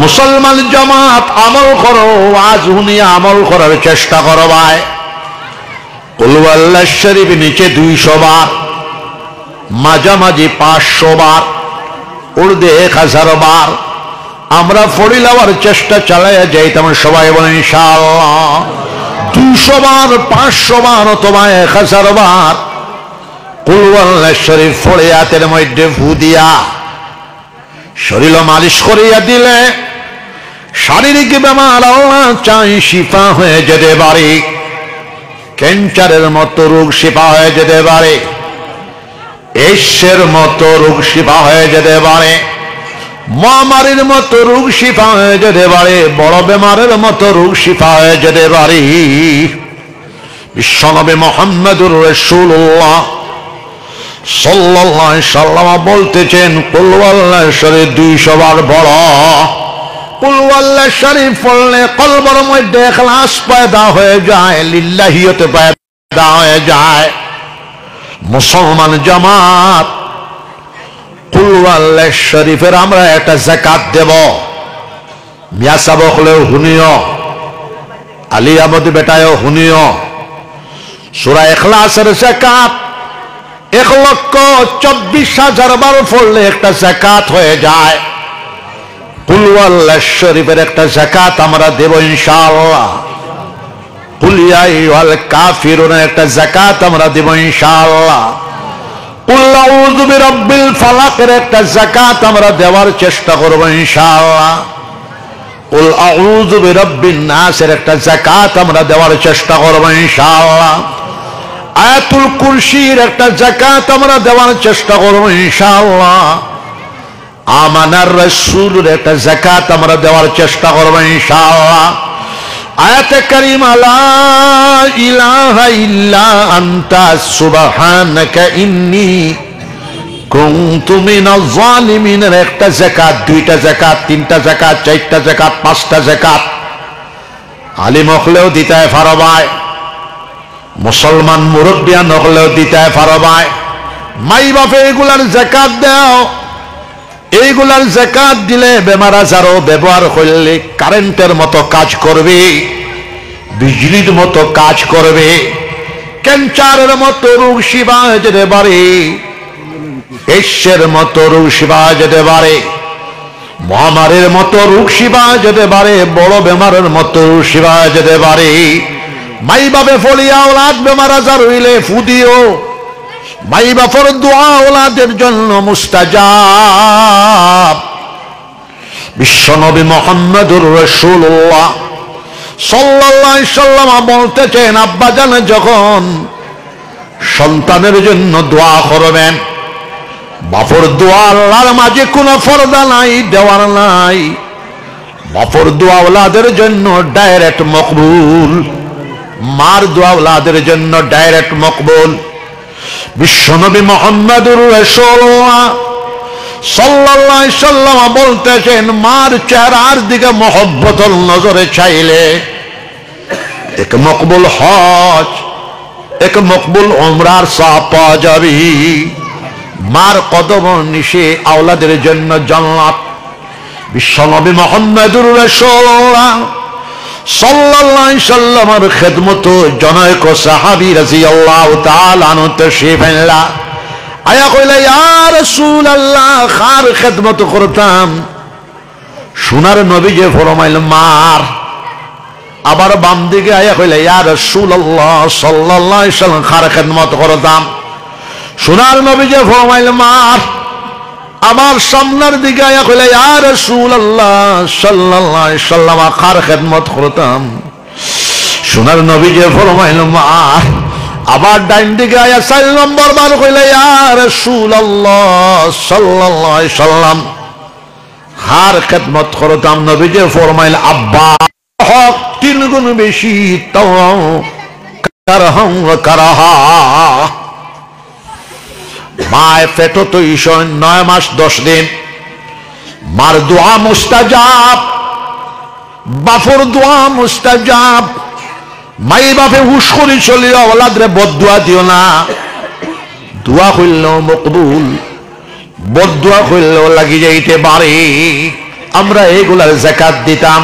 মুসলমান জামাত আমল করো, আজ শুনিয়ে আমল করার চেষ্টা করো ভাই। কুল আল্লাহ শরীফ নিচে 200 বার, মাঝামাঝি 500 বার, উর্দে 1000 বার আমরা পড়ি লওয়ার চেষ্টা চালাইয়া যাইতাম। সবাই বলেন ইনশাআল্লাহ। 200 বার, 500 বার অথবা 1000 বার কুল আল্লাহ শরীফ পড়ে হাতের মধ্যে ফু দিয়া শরীর মালিশ করিয়া দিলে শারীরিক বেমার আল্লাহ চাই শিফা হয়ে যেতে পারে। ক্যান্সারের মতো রোগ শিফা হয়ে যেতে পারে, এইডসের মতো রোগ শিফা হয়ে যেতে পারে, মহামারীর মতো রোগ শিফা হয়ে যেতে পারে, বড় বেমারের মতো রোগ শিফা হয়ে যেতে পারে। বিশ্বনবী মুহাম্মদুর রাসূলুল্লাহ সাল্লাল্লাহু আলাইহি সাল্লাম বলতেছেন কুল আল্লাহ শরীফ 200 বার বড়। কুল আল্লাহ শরীফ পড়লে কলবের মধ্যে ইখলাস পয়দা হয়ে যায়, লিল্লাহিয়ত পয়দা হয়ে যায়। মুসলমান জামাত কুল আল্লাহ শরীফের আমরা একটা যাকাত দেব। মিয়া সাহেব হলেও শুনিও, আলী আহমদ বেটায়ও শুনিও, সূরা ইখলাসের যাকাত 1,24,000 বার পড়লে একটা যাকাত হয়ে যায়। কুল আল্লাহ শরীফের একটা যাকাত আমরা দেব ইনশাআল্লাহ। কুল ইয়া আইয়ুহাল কাফিরুন একটা যাকাত আমরা দেব ইনশাআল্লাহ। কুল আউযু বিরাব্বিল ফালাকের একটা যাকাত আমরা দেওয়ার চেষ্টা করব ইনশাআল্লাহ। কুল আউযু বিরাব্বিন নাসের একটা যাকাত আমরা দেওয়ার চেষ্টা করব ইনশাআল্লাহ। আয়াতুল কুরসির একটা যাকাত আমরা দেওয়ার চেষ্টা করব ইনশাআল্লাহ। আমানার রাসূলের একটা যাকাত আমরা দেওয়ার চেষ্টা করব ইনশাআল্লাহ। আয়াতে কারিমা লা ইলাহা ইল্লা আনতা সুবহানাকা ইন্নী কুনতু মিনাজ জালিমিনের একটা যাকাত, 2টা যাকাত, 3টা যাকাত, 4টা যাকাত, 5টা যাকাত আলিম হলেও দিতে পারবাই, মুসলমান মুরব্বিয়ান হলেও দিতে পারবাই। মাই বাপে এগুলার যাকাত দাও। এইগুলার যাকাত দিলে বেমার আজারও ব্যবহার করলে কারেন্টের মতো কাজ করবে, বিজলির মতো কাজ করবে, ক্যান্সারের মতো রোগ শিফা হয়ে যেতে পারে, এইডসের মতো রোগ শিফা হয়ে যেতে পারে, মহামারীর মতো রোগ শিফা হয়ে যেতে পারে, বড় বেমারের মতো রোগ শিফা হয়ে যেতে পারে। মাই বাপে ফলিয়া ওলাদ বেমার আজার হইলে ফুদিও। মাই বাপর দোয়া ওলাদের জন্য মুস্তাজাব। বিশ্বনবী মুহাম্মদুর রাসূলুল্লাহ সাল্লাল্লাহু আলাইহি সাল্লাম বলতেছেন আব্বাজান যখন সন্তানের জন্য দোয়া করবেন, বাপর দোয়া আল্লাহর মাঝে কোনো পর্দা নাই, দেওয়ার নাই। বাপর দোয়া ওলাদের জন্য ডাইরেক্ট মকবুল, মার দোয়া ওলাদের জন্য ডাইরেক্ট মকবুল। বিশ্বনবী মুহাম্মদুর রাসূলুল্লাহ সাল্লাল্লাহু আলাইহি সাল্লাম বলতেছেন মার চেহারার দিকে মহব্বতের নজরে চাইলে এক মকবুল হজ, এক মকবুল উমরার সওয়াব পাওয়া যাবে। মার কদম নিশে আওলাদের জন্য জান্নাত। বিশ্বনবী মুহাম্মদুর রাসূলুল্লাহ সাল্লাল্লাহু আলাইহি সাল্লামের খিদমত জনৈক সাহাবী রাদিয়াল্লাহু তাআলা আনহু তাশরীফ আনলা। আয়া কইলা ইয়া রাসূলুল্লাহ খার খিদমত করতাম। সোনার নবী যে ফরমাইল মার। আবার বাম দিকে আয়া কইলা ইয়া রাসূলুল্লাহ সাল্লাল্লাহু আলাইহি সাল্লাম খার খিদমত করতাম। সোনার নবী যে ফরমাইল মার। আমার সামনের দিকে আয়া কইলা ইয়া রাসূলুল্লাহ সাল্লাল্লাহু আলাইহি সাল্লাম খার খিদমত করতাম। সোনার নবী যে ফরমাইল মার। আবার ডাইন দিকে আয়া 4 নম্বর বার কইলা ইয়া রাসূলুল্লাহ সাল্লাল্লাহু আলাইহি সাল্লাম খার খিদমত করতাম। নবী যে ফরমাইল আব্বা হক 3 গুণ বেশি তাও কারহাম ওয়া কারাহা। মায় পেট তো 9 মাস 10 দিন। মার দোয়া মুস্তাজাব, বাপর দোয়া মুস্তাজাব। মাই বাপে হুশ করে চলিও ওলাদরে বদদুয়া দিও না। দোয়া কইলেও মকবুল, বদদুয়া কইলেও লাগি যাইতে পারে। আমরা এগুলার যাকাত দিতাম।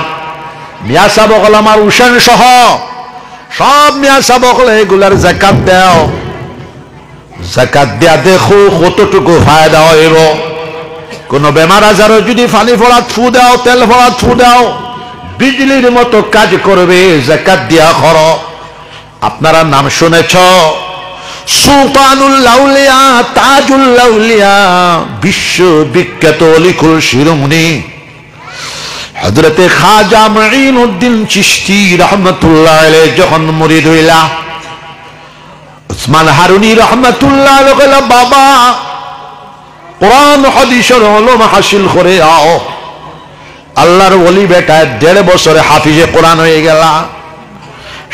মিয়া সাবকল আমার উসান সহ সব মিয়া সাবকল এগুলার যাকাত দাও। যাকাত দিয়া দেখো কতটুকু ফায়দা হইব। কোন বেমার আজারও যদি পানি ফোড়াত ফু দাও, তেল ফোড়াত ফু দাও, বিজলির মতো কাজ করবে। যাকাত দিয়া করো। আপনারা নাম শুনেছ সুলতানুল আউলিয়া, তাজুল আউলিয়া, বিশ্ব বিখ্যাত অলিকুল শিরোমণি হযরতে খাজা মুঈনুদ্দিন চিশতি রাহমাতুল্লাহ আলাইহি যখন মুরিদ হইলা, উসমান হারুনি রাহমাতুল্লাহ আলাইহি কইলা, বাবা কোরআন হাদিসের উলুম হাসিল করে আও। আল্লাহর ওলি বেটা 1.5 বছরে হাফিজে কোরআন হয়ে গেলা,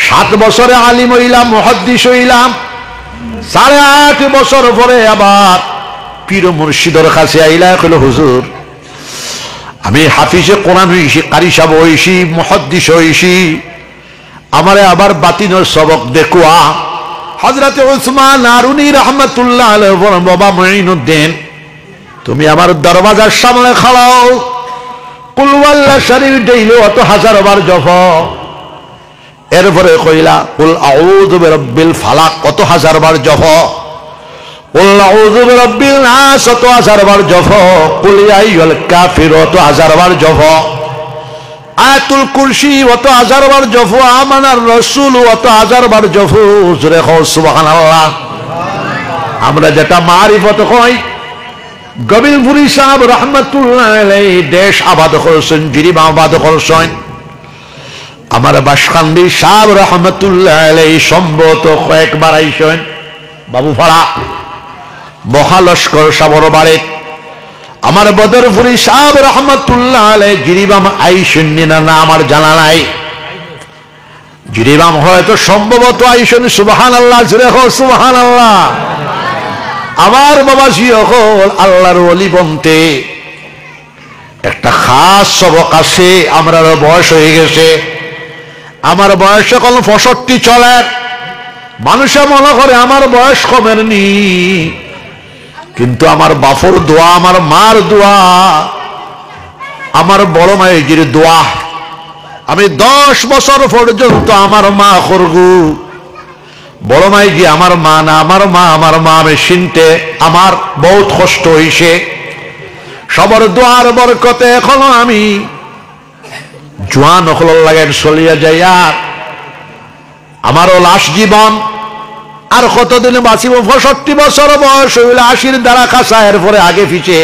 7 বছরে আলিম হইলাম, মুহাদ্দিস হইলাম, 8.5 বছর পরে আবার পীর মুর্শিদের কাছে আইলা, কইল হুজুর আমি হাফিজে কোরআন হইছি, কারি সাহেব হইছি, মুহাদ্দিস হইছি, আমারে আবার বাতিনের সবক দেখুয়া। হযরতে উসমান হারুনি রাহমাতুল্লাহ আলাইহি বলেন, বাবা মুঈনুদ্দিন তুমি আমার দরওয়াজার সামনে খাড়াও, কুল ওয়াল্লাহ শরীফ ডেইলি অত 1000 বার জপ। এরপরে কইলা কুল আউযু বিরাব্বিল ফালাক কত 1000 বার জপ, কুল আউযু বিরাব্বিল নাস কত 1000 বার জপ, কুল ইয়া আইয়ুল কাফির কত 1000 বার জপ, আয়াতুল কুরসি কত 1000 বার জপ, আমানার রাসূল কত 1000 বার জপ। জোরে কও সুবহানাল্লাহ। আমরা যেটা মারিফত কই, গবিলপুরি সাহেব রহমতুল্লাহ আলাইহি দেশ আবাদ করছেন, জিরিবা আবাদ করছেন। আমার বাসখান্দি সাহেব রহমতুল্লাহ আলাইহি সম্ভবত কয়েকবার আইসেন বাবুপাড়া মহালস্কর সাবর বাড়ি। আমার বদরপুরি সাহেব রহমতুল্লাহ আলাইহি জিরিবাম আইসেন না আমার জানা নাই। জিরিবাম হয়তো সম্ভবত আইসেন। সুবহানাল্লাহ, জোরে হোক সুবহানাল্লাহ। আমার বাবাজি হল আল্লাহর ওলি বনতে একটা খাস সবক আছে। আমার বয়স হয়ে গেছে, আমার বয়স এখন 65 চলে। মানুষে মনে করে আমার বয়স কমের নি, কিন্তু আমার বাপর দোয়া, আমার মার দোয়া, আমার বড় মায়ের দোয়া, আমি 10 বছর পর্যন্ত আমার মা করগু। বড় মাই যে আমার মা না, আমার মা আমি চিনতে আমার বহুত কষ্ট হইছে। সবার দোয়ার বরকতে এখনো আমি জোয়ান হল লাগে চলিয়া যাই। আর আমারও লাস্ট জীবন আর কতদিন বাঁচিব? 65 বছর বয়স হইলে 80 দ্বারা কাছা। এরপরে আগে পিছে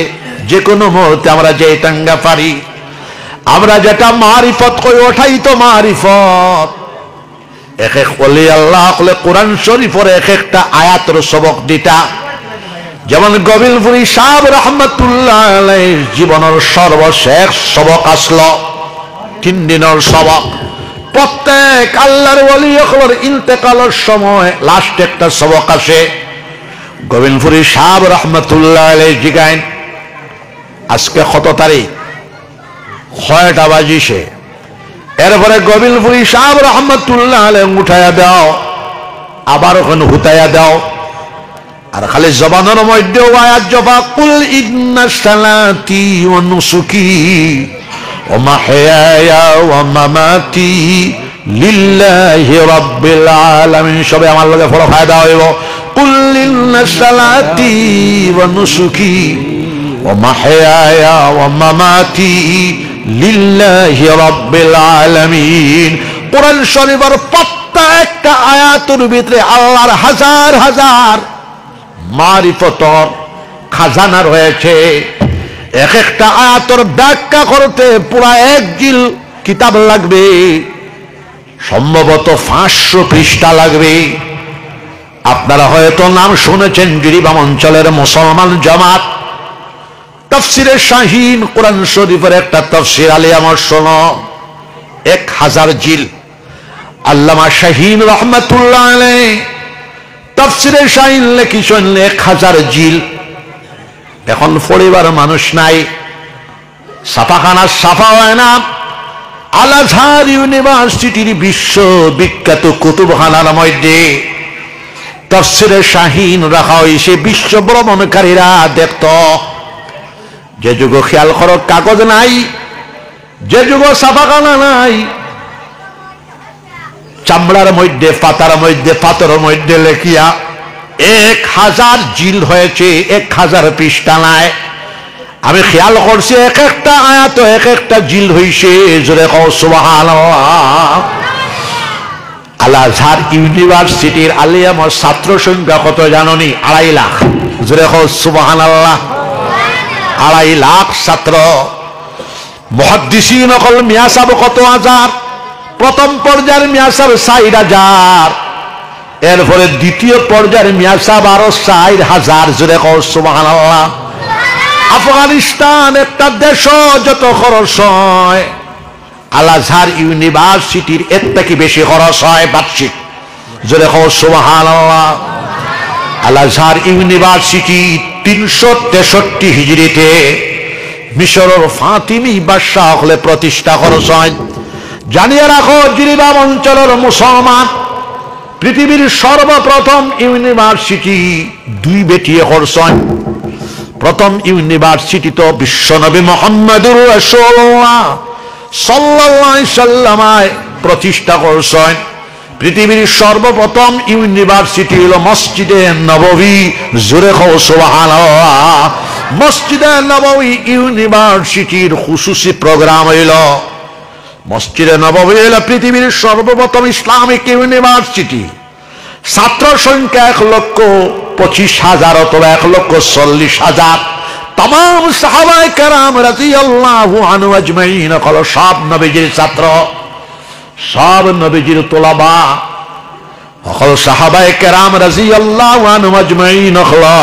যে কোনো মুহূর্তে আমরা যে টাঙ্গা পারি। আমরা যেটা মারিফত কই ওঠাই তো মারিফত। এক এক ওলি আল্লাহ হলে কোরআন শরীফের এক একটা আয়াতের সবক দিতা। যেমন গবিলপুরি সাহেব রহমতুল্লাহ আলাইহির জীবনের সর্বশেষ সবক আসলো 3 দিনের সবক। প্রত্যেক আল্লাহর ওলি হলের ইন্তেকালের সময় লাস্ট একটা সবক আসে। গবিলপুরি সাহেব রহমতুল্লাহ আলাইহি জিগাইন আজকে কত তারিখ, কয়টা বাজিছে? এরপরে গবিলপুরি সাহেব রহমতুল্লাহ আলাইহি উঠাইয়া দাও, আবার ওখানে হুতাইয়া দাও। আর খালি জবানের মধ্যেও আয়াত জপা, কুল ইন্না সালাতি ওয়া নুসুকি ওয়া মাহইয়ায়া ওয়া মামাতি লিল্লাহি রাব্বিল আলামিন। সবে আমার লগে বড় ফায়দা হইব। কুল ইন্না সালাতি ওয়া নুসুকি ওয়া মাহইয়ায়া ওয়া মামাতি লিল্লাহি রাব্বিল আলামিন। কোরআন শরীফের প্রত্যেকটা আয়াতের ভিতরে আল্লাহর হাজার হাজার মারিফতর খাজানা রয়েছে। এক একটা আয়াতের ব্যাখ্যা করতে পুরা 1 জিল কিতাব লাগবে, সম্ভবত 500 পৃষ্ঠা লাগবে। আপনারা হয়তো নাম শুনেছেন জিরিবাম অঞ্চলের মুসলমান জামাত তাফসিরে শাহীন কোরআন শরীফের একটা তাফসির আলিয়ামর শোনো 1000 জিল। আল্লামা শাহীন রহমাতুল্লাহ আলাইহি তাফসিরে শাহীন লিখিছেন 1000 জিল। এখন পড়িবার মানুষ নাই, ছাপাখানা ছাপা হয় না। আল আজহার ইউনিভার্সিটির বিশ্ববিখ্যাত কুতুবখানার মধ্যে তাফসিরে শাহীন রাখা হয়েছে। বিশ্ব ভ্রমণকারীরা দেখত। যে যুগ খেয়াল করো কাগজ নাই, যে যুগ ছাপাখানা নাই, চামড়ার মধ্যে পাতার মধ্যে পাথরের মধ্যে লেখিয়া 1000 জিল হয়েছে, 1000 পৃষ্ঠা নাই। আমি খেয়াল করছি এক একটা আয়াত এক একটা জিল হইছে। জোরে কও সুবহানাল্লাহ। আল আজহার ইউনিভার্সিটির আলিয়ামর ছাত্র সংখ্যা কত জাননি? 2.5 লাখ। জোরে কও সুবহানাল্লাহ। 2.5 লাখ ছাত্র। মুহাদ্দিসিন নকল মিয়াসাব কত হাজার? প্রথম পর্যায়ের মিয়াসাব 4000, এরপরে দ্বিতীয় পর্যায়ের মিয়াসাব আরো 4000। জোরে কও সুবহানাল্লাহ। আফগানিস্তান একটা দেশ যত খরচ হয়, আল আজহার ইউনিভার্সিটির এর থেকে বেশি খরচ হয় বার্ষিক। জোরে কও সুবহানাল্লাহ। আল আজহার ইউনিভার্সিটি 363 হিজরিতে মিশরের ফাতিমি বাদশাহ হলে প্রতিষ্ঠা খরচ হয়। জানিয়ে রাখো, জিরিবাম অঞ্চলের মুসলমান পৃথিবীর সর্বপ্রথম ইউনিভার্সিটি 2 বেটিয়ে খরচ হয়। প্রথম ইউনিভার্সিটি তো বিশ্বনবী মুহাম্মদুর রাসূলুল্লাহ সাল্লাল্লাহু আলাইহি সাল্লাম প্রতিষ্ঠা করছেন। পৃথিবীর সর্বপ্রথম ইউনিভার্সিটি হলো মসজিদে নববী। জোরে কও সুবহানাল্লাহ। মসজিদে নববী ইউনিভার্সিটির খুসুসি প্রোগ্রাম হইল, মসজিদে নববী হলো পৃথিবীর সর্বপ্রথম ইসলামিক ইউনিভার্সিটি। ছাত্র সংখ্যা 1,25,000 অথবা 1,40,000। तमाम সাহাবায়ে কেরাম রাদিয়াল্লাহু আনহু আজমাইন হলো সব নবীজির ছাত্র, সব নবীজির তোলাবা। হলো সাহাবায়ে কেরাম রাদিয়াল্লাহু আনহু আজমাইন হলো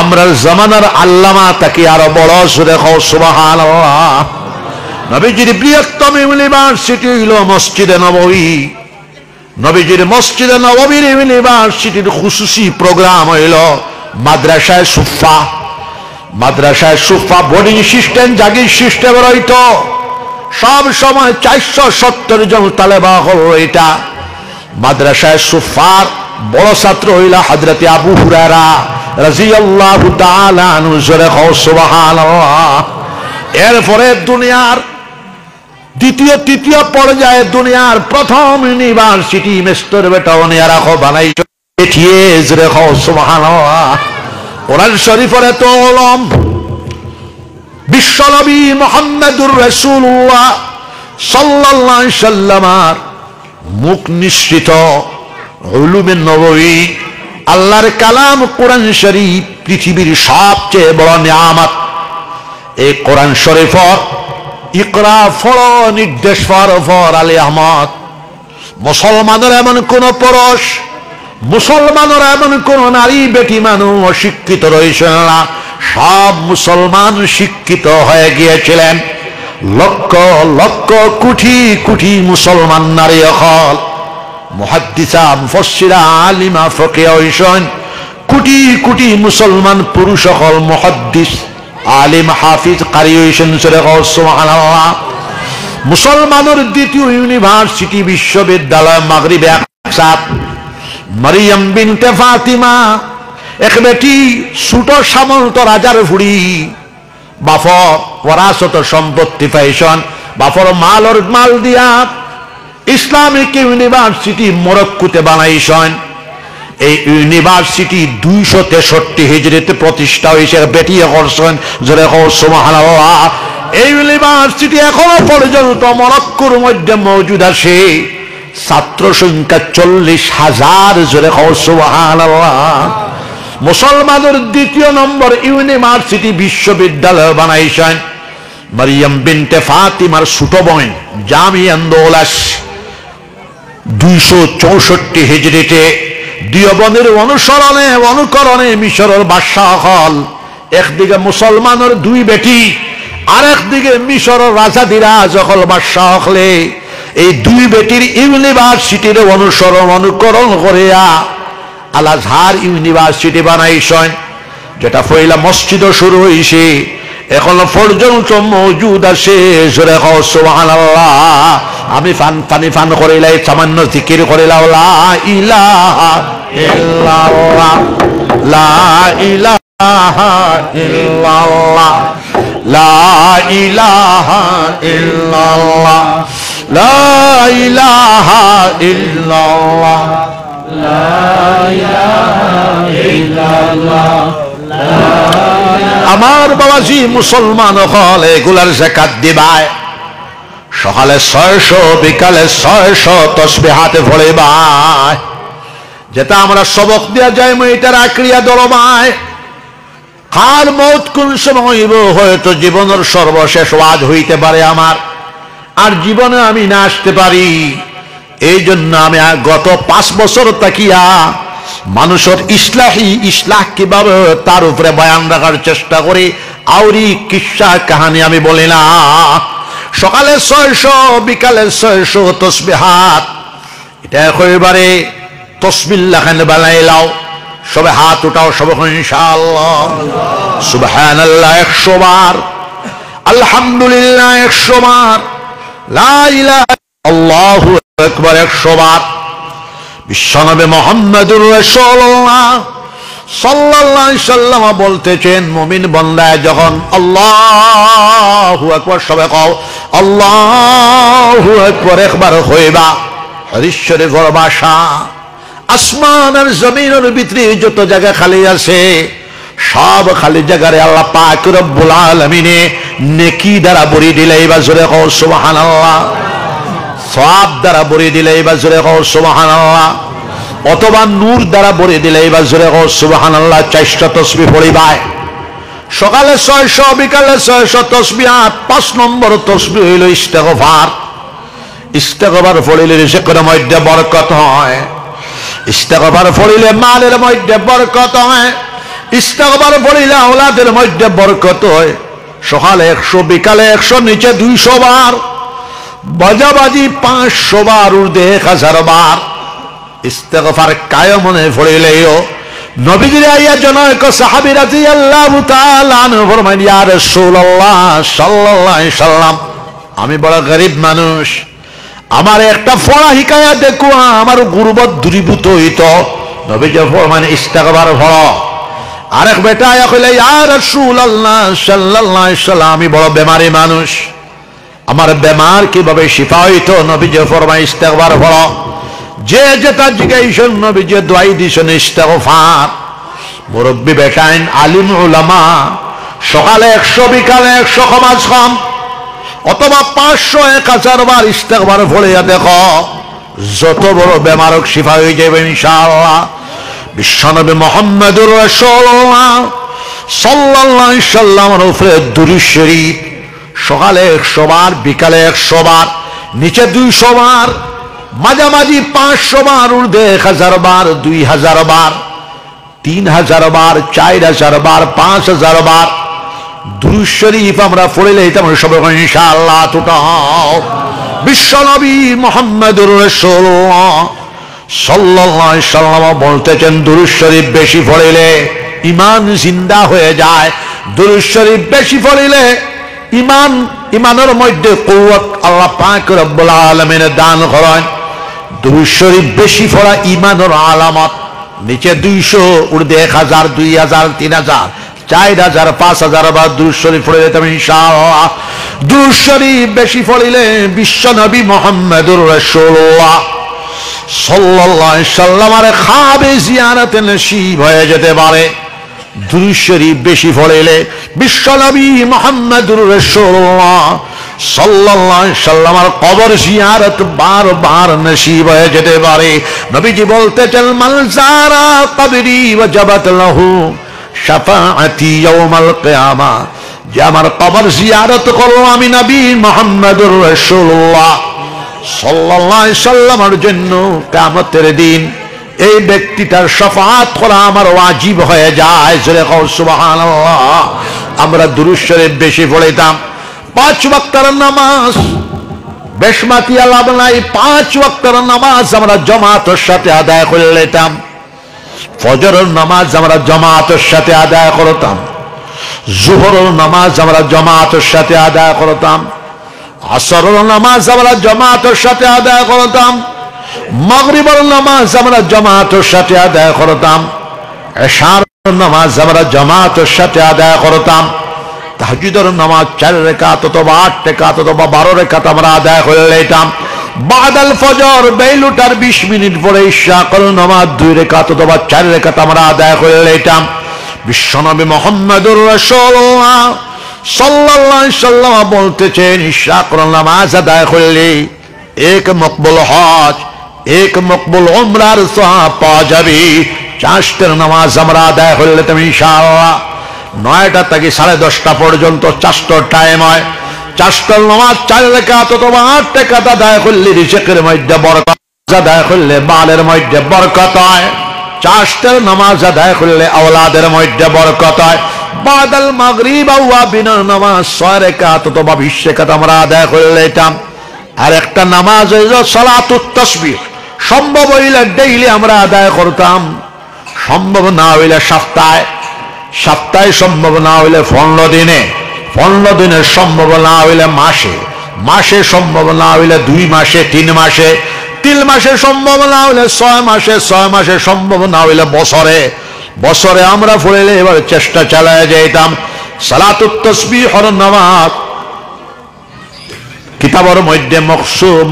আমরার জামানার আল্লামা তাকে আরো বড় সুরে কও সুবহানাল্লাহ। নবীজির বৃহত্তম ইউনিভার্সিটি হলো মসজিদে নববী। নবীজির মসজিদে নববীর ইউনিভার্সিটির খুসুসি প্রোগ্রাম হইল মাদ্রাসায় সুফা। মাদ্রাসায় সুফা বোর্ডিং সিস্টেম, জাগির সিস্টেম রইত। সব সময় 470 জন তালেবা হল। এটা মাদ্রাসায় সুফার বড় ছাত্র হইল হযরত আবু হুরায়রা রাদিয়াল্লাহু তাআলা আনহু। জোরে কও সুবহানাল্লাহ। এরপরে দুনিয়ার দ্বিতীয় তৃতীয় পর্যায়ে দুনিয়ার প্রথম ইউনিভার্সিটি মেস্তর বেটাও নিয়ে রাখো বানাইছো। জোরে কও সুবহানাল্লাহ। কোরআন শরীফের এত ওলম, বিশ্বনবী মুহাম্মদুর রাসূলুল্লাহ সাল্লাল্লাহু আলাইহি সাল্লামের মুখ নিঃসৃত উলুমে নববী, আল্লাহর কালাম কোরআন শরীফ পৃথিবীর সবচেয়ে বড় নিয়ামত। এই কোরআন শরীফের ইকরা ফলো নির্দেশ ফর আলী আহমদ। মুসলমানের এমন কোন পুরুষ, মুসলমানের এমন কোন নারী বেটি মানুষ অশিক্ষিত রয়েছে না। সব মুসলমান শিক্ষিত হয়ে গিয়েছিলেন। লক্ষ লক্ষ কোটি কোটি মুসলমান নারী হল মুহাদ্দিসা, মুফাসসিরা, আলিমা, ফকিহ হইছেন। কোটি কোটি মুসলমান পুরুষ হল মুহাদ্দিস, আলিম, হাফিজ, কারি হইছেন। সুবহানাল্লাহ। মুসলমানের দ্বিতীয় ইউনিভার্সিটি বিশ্ববিদ্যালয় মাগরিবে একসাথ। মারিয়াম বিনতে ফাতিমা এক বেটি, ছোট সামন্ত রাজার ফুড়ি। বাফর ওরাসত সম্পত্তি পাইছেন, বাফর মাল দিয়া ইসলামিক ইউনিভার্সিটি মরক্কোতে বানাইছেন। এই ইউনিভার্সিটি 263 হিজরিতে প্রতিষ্ঠা হয়েছে। বেটি করছেন। জোরে কও সুবহানাল্লাহ। এই ইউনিভার্সিটি এখনো পর্যন্ত মরক্কোর মধ্যে মজুদ আছে। ছাত্র সংখ্যা 40,000। জোরে কও সুবহানাল্লাহ। মুসলমানের দ্বিতীয় নম্বর ইউনিভার্সিটি বিশ্ববিদ্যালয় বানাইছেন মারিয়াম বিনতে ফাতিমার ছোট বোন জামিয়া দৌলাস 264 হিজরিতে। দিওবনের অনুকরণে মিশরের বাদশাহ হল একদিকে মুসলমানের 2 বেটি, আর একদিকে মিশরের রাজাদিরা যখন বাদশাহ হলে এই 2 বেটির ইউনিভার্সিটির অনুকরণ করিয়া আল আজহার ইউনিভার্সিটি বানাইছেন, যেটা পয়লা মসজিদও শুরু হয়েছে, এখনো পর্যন্ত মজুদ আছে। জোরে কও সুবহানাল্লাহ। আমি পানি পান করিলাই, সামান্য জিকির করিলাম লা ইলাহা ইল্লাল্লাহ, লা ইলাহা ইল্লাল্লাহ, লা ইলাহা ইল্লাল্লাহ লা ইলাহা ইল্লাল্লাহ লা ইলাহা ইল্লাল্লাহ। আমার বাবাজি মুসলমান হল এগুলার যাকাত দিবাই, সকালে 600 বিকালে 600 তসবিহ হাতে পড়িবাই, যেটা আমরা সবক দিয়া যাই এটার আক্রিয়া দলবাই। কার মৌত কোন সময় হইব, হয়তো জীবনের সর্বশেষ ওয়াজ হইতে পারে আমার, আর জীবনে আমি না আসতে পারি। এই জন্য আমি গত 5 বছর তাকিয়া মানুষের ইসলাহ কিভাবে তার উপরে বয়ান রাখার চেষ্টা করি। আউরি কিসা কাহানি আমি বলি না। সকালে 600 বিকালে 600 তসবিহাত, এটা একেবারে তসবিল্লাহ খান বানাইলাও। সবে হাত উঠাও, সবে ইনশাআল্লাহ। সুবহানাল্লাহ 100 বার, আলহামদুলিল্লাহ 100 বার, লা ইলাহা আল্লাহু আকবার 100 বার। বিশ্বনবী মুহাম্মদুর রাসূলুল্লাহ সাল্লাল্লাহু আলাইহি সাল্লাম বলতেছেন, মুমিন বান্দা যখন আল্লাহু আকবার সবে কও, আল্লাহু আকবার একবার হইবা, হাদিস শরীফের ভাষা আসমান আর জমিনের ভিতরে যত জায়গা খালি আছে সব খালি জায়গারে আল্লাহ পাক রব্বুল আলামিনে নেকি দ্বারা ভরে দিলে। এবার জোরে কও সুবহানাল্লাহ। সওয়াব দ্বারা ভরে দিলে। এবার জোরে কও সুবহানাল্লাহ। অথবা নূর দ্বারা ভরে দিলে। এবার জোরে কও সুবহানাল্লাহ। 400 তাসবিহ পড়িবাই, সকালে 600 বিকালে 600 তাসবিহ। 5 নম্বর তাসবিহ হইল ইস্তেগফার। ইস্তেগফার পড়িলে রিজিকের মধ্যে বরকত হয়, ইস্তেগফার পড়িলে মালের মধ্যে বরকত হয়, ইস্তেগফার পড়িলে আওলাদের মধ্যে বরকত হয়। সকালে 100 বিকালে 100 নিচে 200 বার, বাজাবাজি 500 বার, ঊর্ধ্বে 1000 বার ইস্তেগফার কায়মনে পড়িলেও নবীজির আইয়া জনৈক সাহাবী রাদিয়াল্লাহু তাআলা আনহু ফরমাইলেন, ইয়া রাসূলুল্লাহ সাল্লাল্লাহু আলাইহি সাল্লাম, আমি বড় গরীব মানুষ, আমার একটা ফড়া হিকায়া দেখো, আমার গুরুবত দূরীভূত হইত। নবীজি ফরমান ইস্তেগফার পড়ো। আরেক বেটা আয়া কইলে, ইয়া রাসূলুল্লাহ সাল্লাল্লাহু আলাইহি সাল্লাম, আমি বড় বেমারি মানুষ, আমার বেমার কিভাবে শিফা হইত? নবীজি ফরমান ইস্তেগফার পড়ো। যে যেটা জিজ্ঞাসন নবীজি দোয়াই দিছেন ইস্তেগফার। মুরব্বী বেটাইন আলিম উলামা সকালে 100 বিকালে 100 কমাজ কম অথবা 500 1000 বার ইস্তেগফার পড়িয়া দেখো, যত বড় বেমারক শিফা হয়ে যাবে ইনশাআল্লাহ। বিশ্বনবী মুহাম্মদুর রাসূলুল্লাহ সাল্লাল্লাহু আলাইহি সাল্লামের উপরে দুরূদ শরীফ সকালে 100 বার বিকালে 100 বার, নিচে 200 বার, মাঝামাঝি 500 বার, ঊর্ধ্বে 1000 বার, 2000 বার, 3000 বার, 4000 বার, 5000 বার দুরূদ শরীফ আমরা পড়িলে তেমন সব ইনশাআল্লাহ। তুটাও বিশ্বনবী মুহাম্মদুর রাসূলুল্লাহ সাল্লাল্লাহু আলাইহি সাল্লাম বলতেছেন, দুরূদ শরীফ বেশি পড়িলে ঈমান জিন্দা হয়ে যায়। দুরূদ শরীফ বেশি পড়িলে ঈমানের মধ্যে কুওয়াত আল্লাহ পাক রব্বুল আলামিন দান করেন। দুরূদ শরীফ বেশি পড়া ঈমানের আলামত। নিচে 200, ঊর্ধ্বে 1000, 2000, 3000, 4000, 5000 বার দুরূদ শরীফ পড়িলে তবে ইনশাআল্লাহ। দুরূদ শরীফ বেশি পড়িলে বিশ্বনবী মুহাম্মদুর রাসূলুল্লাহ সাল্লাল্লাহু আলাইহি সাল্লামের খাবে জিয়ারতে নসিব হয়ে যেতে পারে। দুরূদ শরীফ বেশি পড়িলে বিশ্বনবী মুহাম্মদুর রাসূলুল্লাহ সাল্লাল্লাহু আলাইহি সাল্লামের কবর জিয়ারত বারবার নসিব হয়ে যেতে পারে। নবীজি বলতেছেন, মান যারা কবরি ওয়াজাবাত লাহু শাফাআতি ইয়াউমাল কিয়ামা, যে আমার কবর জিয়ারত করলো আমি নবী মুহাম্মদুর রাসূলুল্লাহ সাল্লাল্লাহু আলাইহি সাল্লামের জন্য কিয়ামতের দিন এই ব্যক্তিটার শাফাআত করা আমার ওয়াজিব হয়ে যায়। জোরে কও সুবহানাল্লাহ। আমরা দুরূদ শরীফ বেশি পড়িতাম। 5 ওয়াক্তের নামাজ বেশমাতিয়া লাভ নাই। 5 ওয়াক্তের নামাজ আমরা জামাতের সাথে আদায় করে নিতাম। ফজরের নামাজ আমরা জামাতের সাথে আদায় করতাম, জোহরের নামাজ আমরা জামাতের সাথে আদায় করতাম, আসরের নামাজ আমরা জামাতের সাথে আদায় করতাম, মাগরিবের নামাজ আমরা জামাতের সাথে আদায় করতাম, এশার নামাজ আমরা জামাতের সাথে আদায় করতাম। তাহাজ্জুদের নামাজ 4 রাকাত অথবা 8 রাকাত অথবা 12 রাকাত আমরা আদায় করে নিতাম। বাদাল ফজর বেল ওঠার 20 মিনিট পরে ইশা কল নামাজ 2 রাকাত অথবা 4 রাকাত আমরা আদায় করে নিতাম। বিশ্বনবী মুহাম্মদুর রাসূলুল্লাহ সাল্লাল্লাহু আলাইহি সাল্লাম বলতেছেন, ইশা কল নামাজ আদায় করলে এক মকবুল হজ, এক মকবুল উমরার সওয়াব পাওয়া যাবে। চারটার নামাজ আমরা আদায় করলে তুমি ইনশাআল্লাহ 9টা থেকে 10:30 পর্যন্ত 4টার টাইম হয়। 4টার নামাজ 4 রাকাত অথবা 8 রাকাত আদায় করলে রিজিকের মধ্যে বরকত, আদায় করলে মালের মধ্যে বরকত হয়। 4টার নামাজ আদায় করলে আওলাদের মধ্যে বরকত হয়। বাদাল মাগরিব ওয়া বিনার নামাজ 6 রাকাত অথবা 20 রাকাত আমরা আদায় করলে এটাম। আর একটা নামাজ হইল সালাতুত তাসবিহ, সম্ভব হইলে ডেইলি আমরা আদায় করতাম, সম্ভব না হইলে সপ্তাহে সম্ভব না হইলে 15 দিনে, 15 দিনে সম্ভব না হইলে মাসে সম্ভব না হইলে 2 মাসে, 3 মাসে, 3 মাসে সম্ভব না হইলে 6 মাসে, 6 মাসে সম্ভব না হইলে বছরে আমরা পড়লে এবার চেষ্টা চালায় যাইতাম। সালাতুত তাসবিহর নামাজ কিতাবের মধ্যে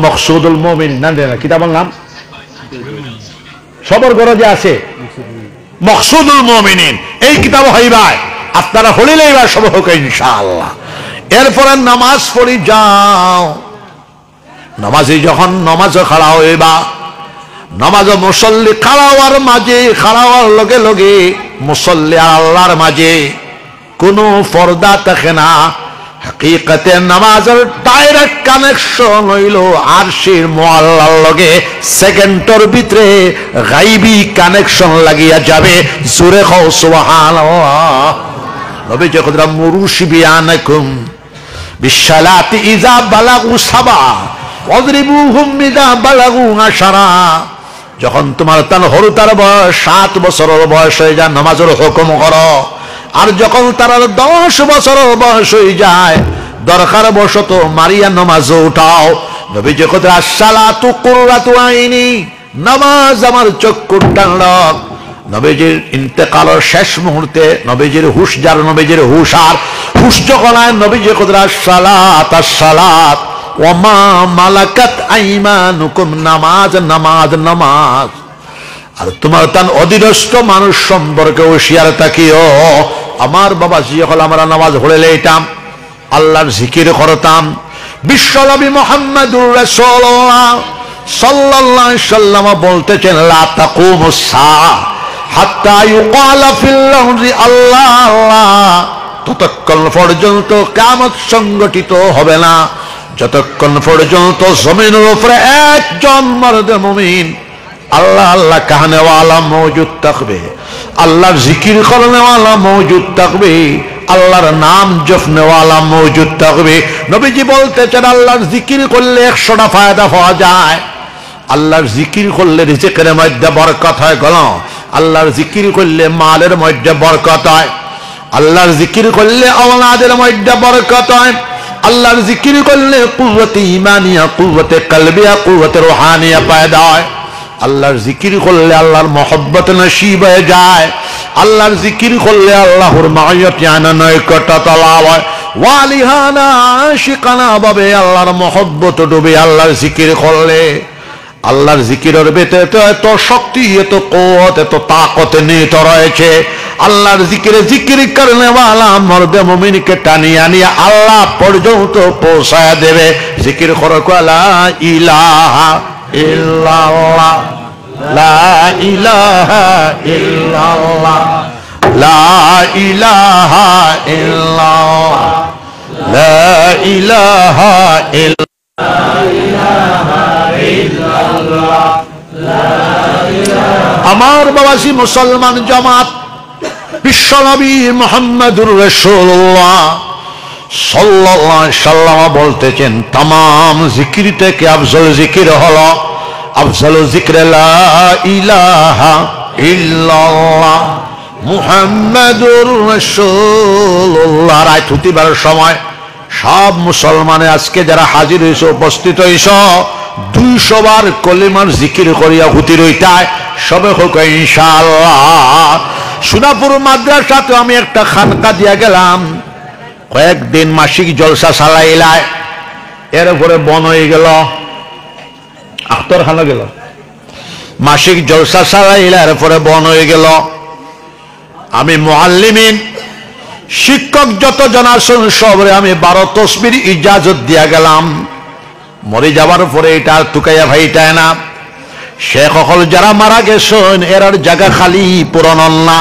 মকসুদুল মুমিন না কিতাবের নাম সবর গরজে আছে, মকসুদুল মুমিনিন, এই কিতাব হইবাই আপনারা হলিলে এবার সব হোক ইনশাআল্লাহ। এরপরে নামাজ পড়ি যাও, নামাজি যখন নামাজ খাড়া হইবা, নামাজ মুসল্লি খাড়াওয়ার মাঝে, খাড়াওয়ার লগে লগে মুসল্লি আর আল্লাহর মাঝে কোনো পর্দা থাকে না। হাকিকতে নামাজের ডাইরেক্ট কানেকশন হইল আরশের মুআল্লার লগে, সেকেন্ডের ভিতরে গায়বী কানেকশন লাগিয়া যাবে। জোরে কও সুবহানাল্লাহ। নবী যখন মুরুশিবিয়ানাকুম বিশালাতি ইযা বালাগু সাবা ওয়াদরিবুহুম ইযা বালাগু আশারা, যখন তোমার তান হরুতার বয়স 7 বছরের বয়স হয়ে যায় নামাজের হুকুম করো। আর যখন তারা 10 বছরের বয়স হয়ে যায় দরকার বশত মারিয়া নামাজ উঠাও। নবীজি কইতে আসসালাতু কুররাতু আইনি, নামাজ আমার চক্ষুর টানলক। নবীজির ইন্তেকালের শেষ মুহূর্তে নবীজির হুশ যার, নবীজির হুশ যখন আয় নবীজি কইতে আসসালাত আসসালাত ওয়া মা মালাকাত আইমানুকুম, নামাজ নামাজ নামাজ। আর তোমার তান অধীনস্থ মানুষ সম্পর্কে হুঁশিয়ার থাকিও। আমার বাবা যখন আমরা নামাজ পড়ে লইতাম, আল্লাহর জিকির করতাম। বিশ্বনবী মুহাম্মদুর রাসূলুল্লাহ সাল্লাল্লাহু আলাইহি সাল্লাম বলতেছেন, লা তাকুমুস সাআ হাত্তা ইউকালা ফিল আরদি আল্লাহ আল্লাহ, ততক্ষণ পর্যন্ত কিয়ামত সংগঠিত হবে না যতক্ষণ পর্যন্ত জমিনের উপরে একজন মর্দে মুমিন আল্লাহ আল্লাহ कहने वाला मौजूद থাকবে, আল্লাহর জিকির করনে वाला मौजूद থাকবে, আল্লাহর নাম জপনে वाला मौजूद থাকবে। নবীজি বলতেছেন আল্লাহর জিকির করলে 100টা ফায়দা পাওয়া যায়। আল্লাহর জিকির করলে রিজিকের মধ্যে বরকত হয়, আল্লাহর জিকির করলে মালের মধ্যে বরকত হয়, আল্লাহর জিকির করলে আওলাদের মধ্যে বরকত হয়, আল্লাহর জিকির করলে কুওয়াতে ঈমানিয়া, কুওয়াতে কলবিয়া, কুওয়াতে রূহানিয়া পয়দা হয়। আল্লাহর জিকির করলে আল্লাহর মহব্বত নসিব হয়ে যায়, আল্লাহর জিকির করলে আল্লাহর মাইয়াত আনা নৈকট্যতা লাভ হয়। ওয়ালিহানা আশিকানা ভাবে আল্লাহর মহব্বত ডুবে আল্লাহর জিকির করলে। আল্লাহর জিকিরের ভিতরে এত শক্তি, এত কুওয়াত, এত তাকত নিহিত রয়েছে। আল্লাহর জিকিরে জিকির করনে वाला মর্দে মুমিনকে টানিয়ে আনিয়ে আল্লাহ পর্যন্ত পৌঁছায় দেবে। জিকির করো লা ইলাহা ইল্লাল্লাহ, লা ইলাহা ইল্লাল্লাহ, লা ইলাহা ইল্লাল্লাহ, লা ইলাহা ইল্লাল্লাহ। আমার বাবাসী মুসলমান জামাত, বিশ্বনবী মুহাম্মদুর রাসূলুল্লাহ সাল্লাল্লাহু আলাইহি সাল্লাম বলতেছেন, तमाम জিকির থেকে আফজল জিকির হলো আফজল জিকরে লা ইলাহা ইল্লাল্লাহ মুহাম্মাদুর রাসূলুল্লাহ। রাত হতিবার সময় সব মুসলমানে আজকে যারা হাজির হইছো, উপস্থিত হইছো, 200 বার কলিমার জিকির করিয়া হুতি রইতায় সবে হোক ইনশাআল্লাহ। সোনাপুর মাদ্রাসাতে আমি একটা খানকা দিয়া গেলাম, কয়েকদিন মাসিক জলসা চালাইলায়, এরপরে বন হয়ে গেল, আখতরখানা গেল, মাসিক জলসা চালাইলা, এরপরে বন হয়ে গেল। আমি মুআল্লিমিন শিক্ষক যতজন আছেন সবরে আমি 12 তসবির ইজাজত দিয়া গেলাম। মরে যাবার পরে এটা তুকাইয়া ভাইটায় না। শেখ হল যারা মারা গেছেন এরার জায়গা খালি পুরন না।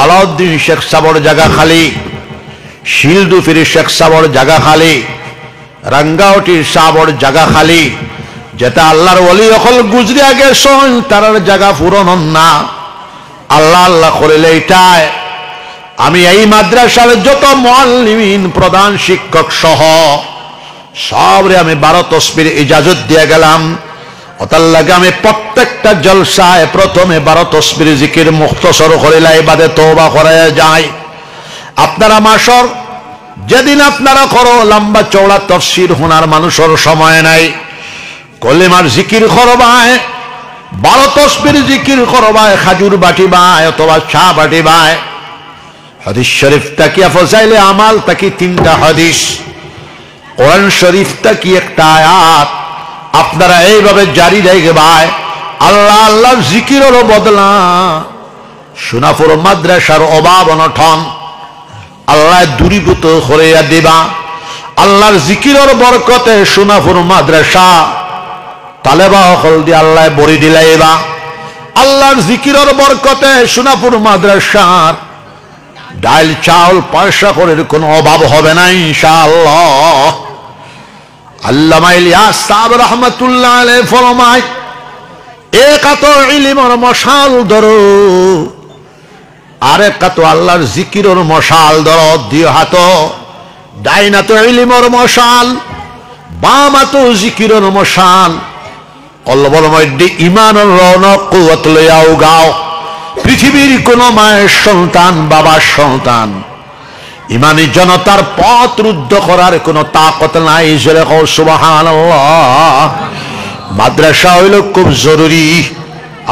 আলাউদ্দিন শেখ সাবর জায়গা খালি, শিলদুফির শেখ সাবর জায়গা খালি, রাঙ্গাউটির সাবর জায়গা খালি। যেটা আল্লাহর ওলি হল গুজরিয়া গেছেন তারার জায়গা পুরন না। আল্লাহ আল্লাহ করিলে এটাই আমি এই মাদ্রাসার যত মুআল্লিমিন প্রধান শিক্ষক সহ সবরে আমি 12 তসবির ইজাজত দিয়ে গেলাম। ওটার লাগে আমি প্রত্যেকটা জলসায় প্রথমে 12 তসবির জিকির মুখতসর করিলা বাদে তওবা করা যায়। আপনারা মাসর যেদিন আপনারা করো লম্বা চওড়া তফসির শোনার মানুষের সময় নাই। কলিমার জিকির করবায়, 12 তসবির জিকির করবায়, খাজুর বাটিবায় অথবা চা বাটিবায়। হাদিস শরীফ তাকিয়া ফজাইলে আমাল তাকি 3টা হাদিস, কোরআন শরীফ তাকি একটা আয়াত। আপনারা এইভাবে জারি রাখবায়। আল্লাহ আল্লাহ জিকিরের বদলা সোনাপুর মাদ্রাসার অভাব অনঠন আল্লাহ দূরীভূত করিয়া দিবা। আল্লাহর জিকিরের বরকতে সোনাপুর মাদ্রাসা তালেবা হল দিয়ে আল্লাহ বড়ি দিলাইবা। আল্লাহর জিকিরের বরকতে সোনাপুর মাদ্রাসার ডাল চাউল পয়সা করে কোনো অভাব হবে না ইনশাআল্লাহ। আল্লামা ইলিয়াস সাহেব রহমাতুল্লাহ আলাইহি ফরমায়, এক হাত ইলমের মশাল ধরো, আরেক হাত আল্লাহর জিকিরের মশাল ধরো। 2 হাত, ডাইন হাত ইলমের মশাল, বাম হাত জিকিরের মশাল। কলবের মধ্যে ঈমানের রৌনক কুওয়াত লইয়াও গাও। পৃথিবীর কোন মায়ের সন্তান, বাবার সন্তান ইমানি জনতার পথ রুদ্ধ করার কোন তাকত নাই। জোরে কও সুবহানাল্লাহ। মাদ্রাসা হইল খুব জরুরি।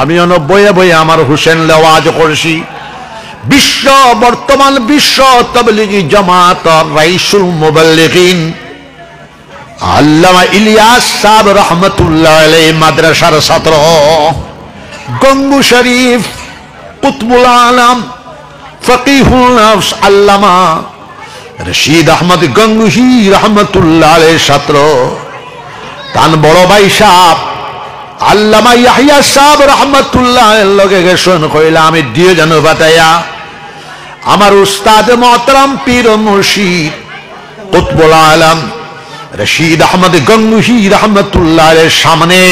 আমি বইয়ে বইয়ে আমার হুসেন লেওয়াজ করছি। বর্তমান বিশ্ব তাবলীগী জামাতের রাইসুল মুবাল্লিগিন আল্লামা ইলিয়াস সাহেব রহমাতুল্লাহ আলাইহি মাদ্রাসার ছাত্র। গঙ্গু শরীফ কুতবুল আলম ফকিহুল নফস আল্লামা রশিদ আহমদ গঙ্গুহি রহমতুল্লাহ আলাইহির ছাত্র। তান বড় ভাই সাহেব আল্লামা ইয়াহইয়া সাহেব রহমতুল্লাহ আলাইহির লগে গেছেন। কইলা আমি দিয়ে জানো বাতায়া আমার উস্তাদ মোহতারাম পীর ও মুর্শিদ কুতবুল আলম রশিদ আহমদ গঙ্গুহি রহমতুল্লাহ আলাইহির সামনে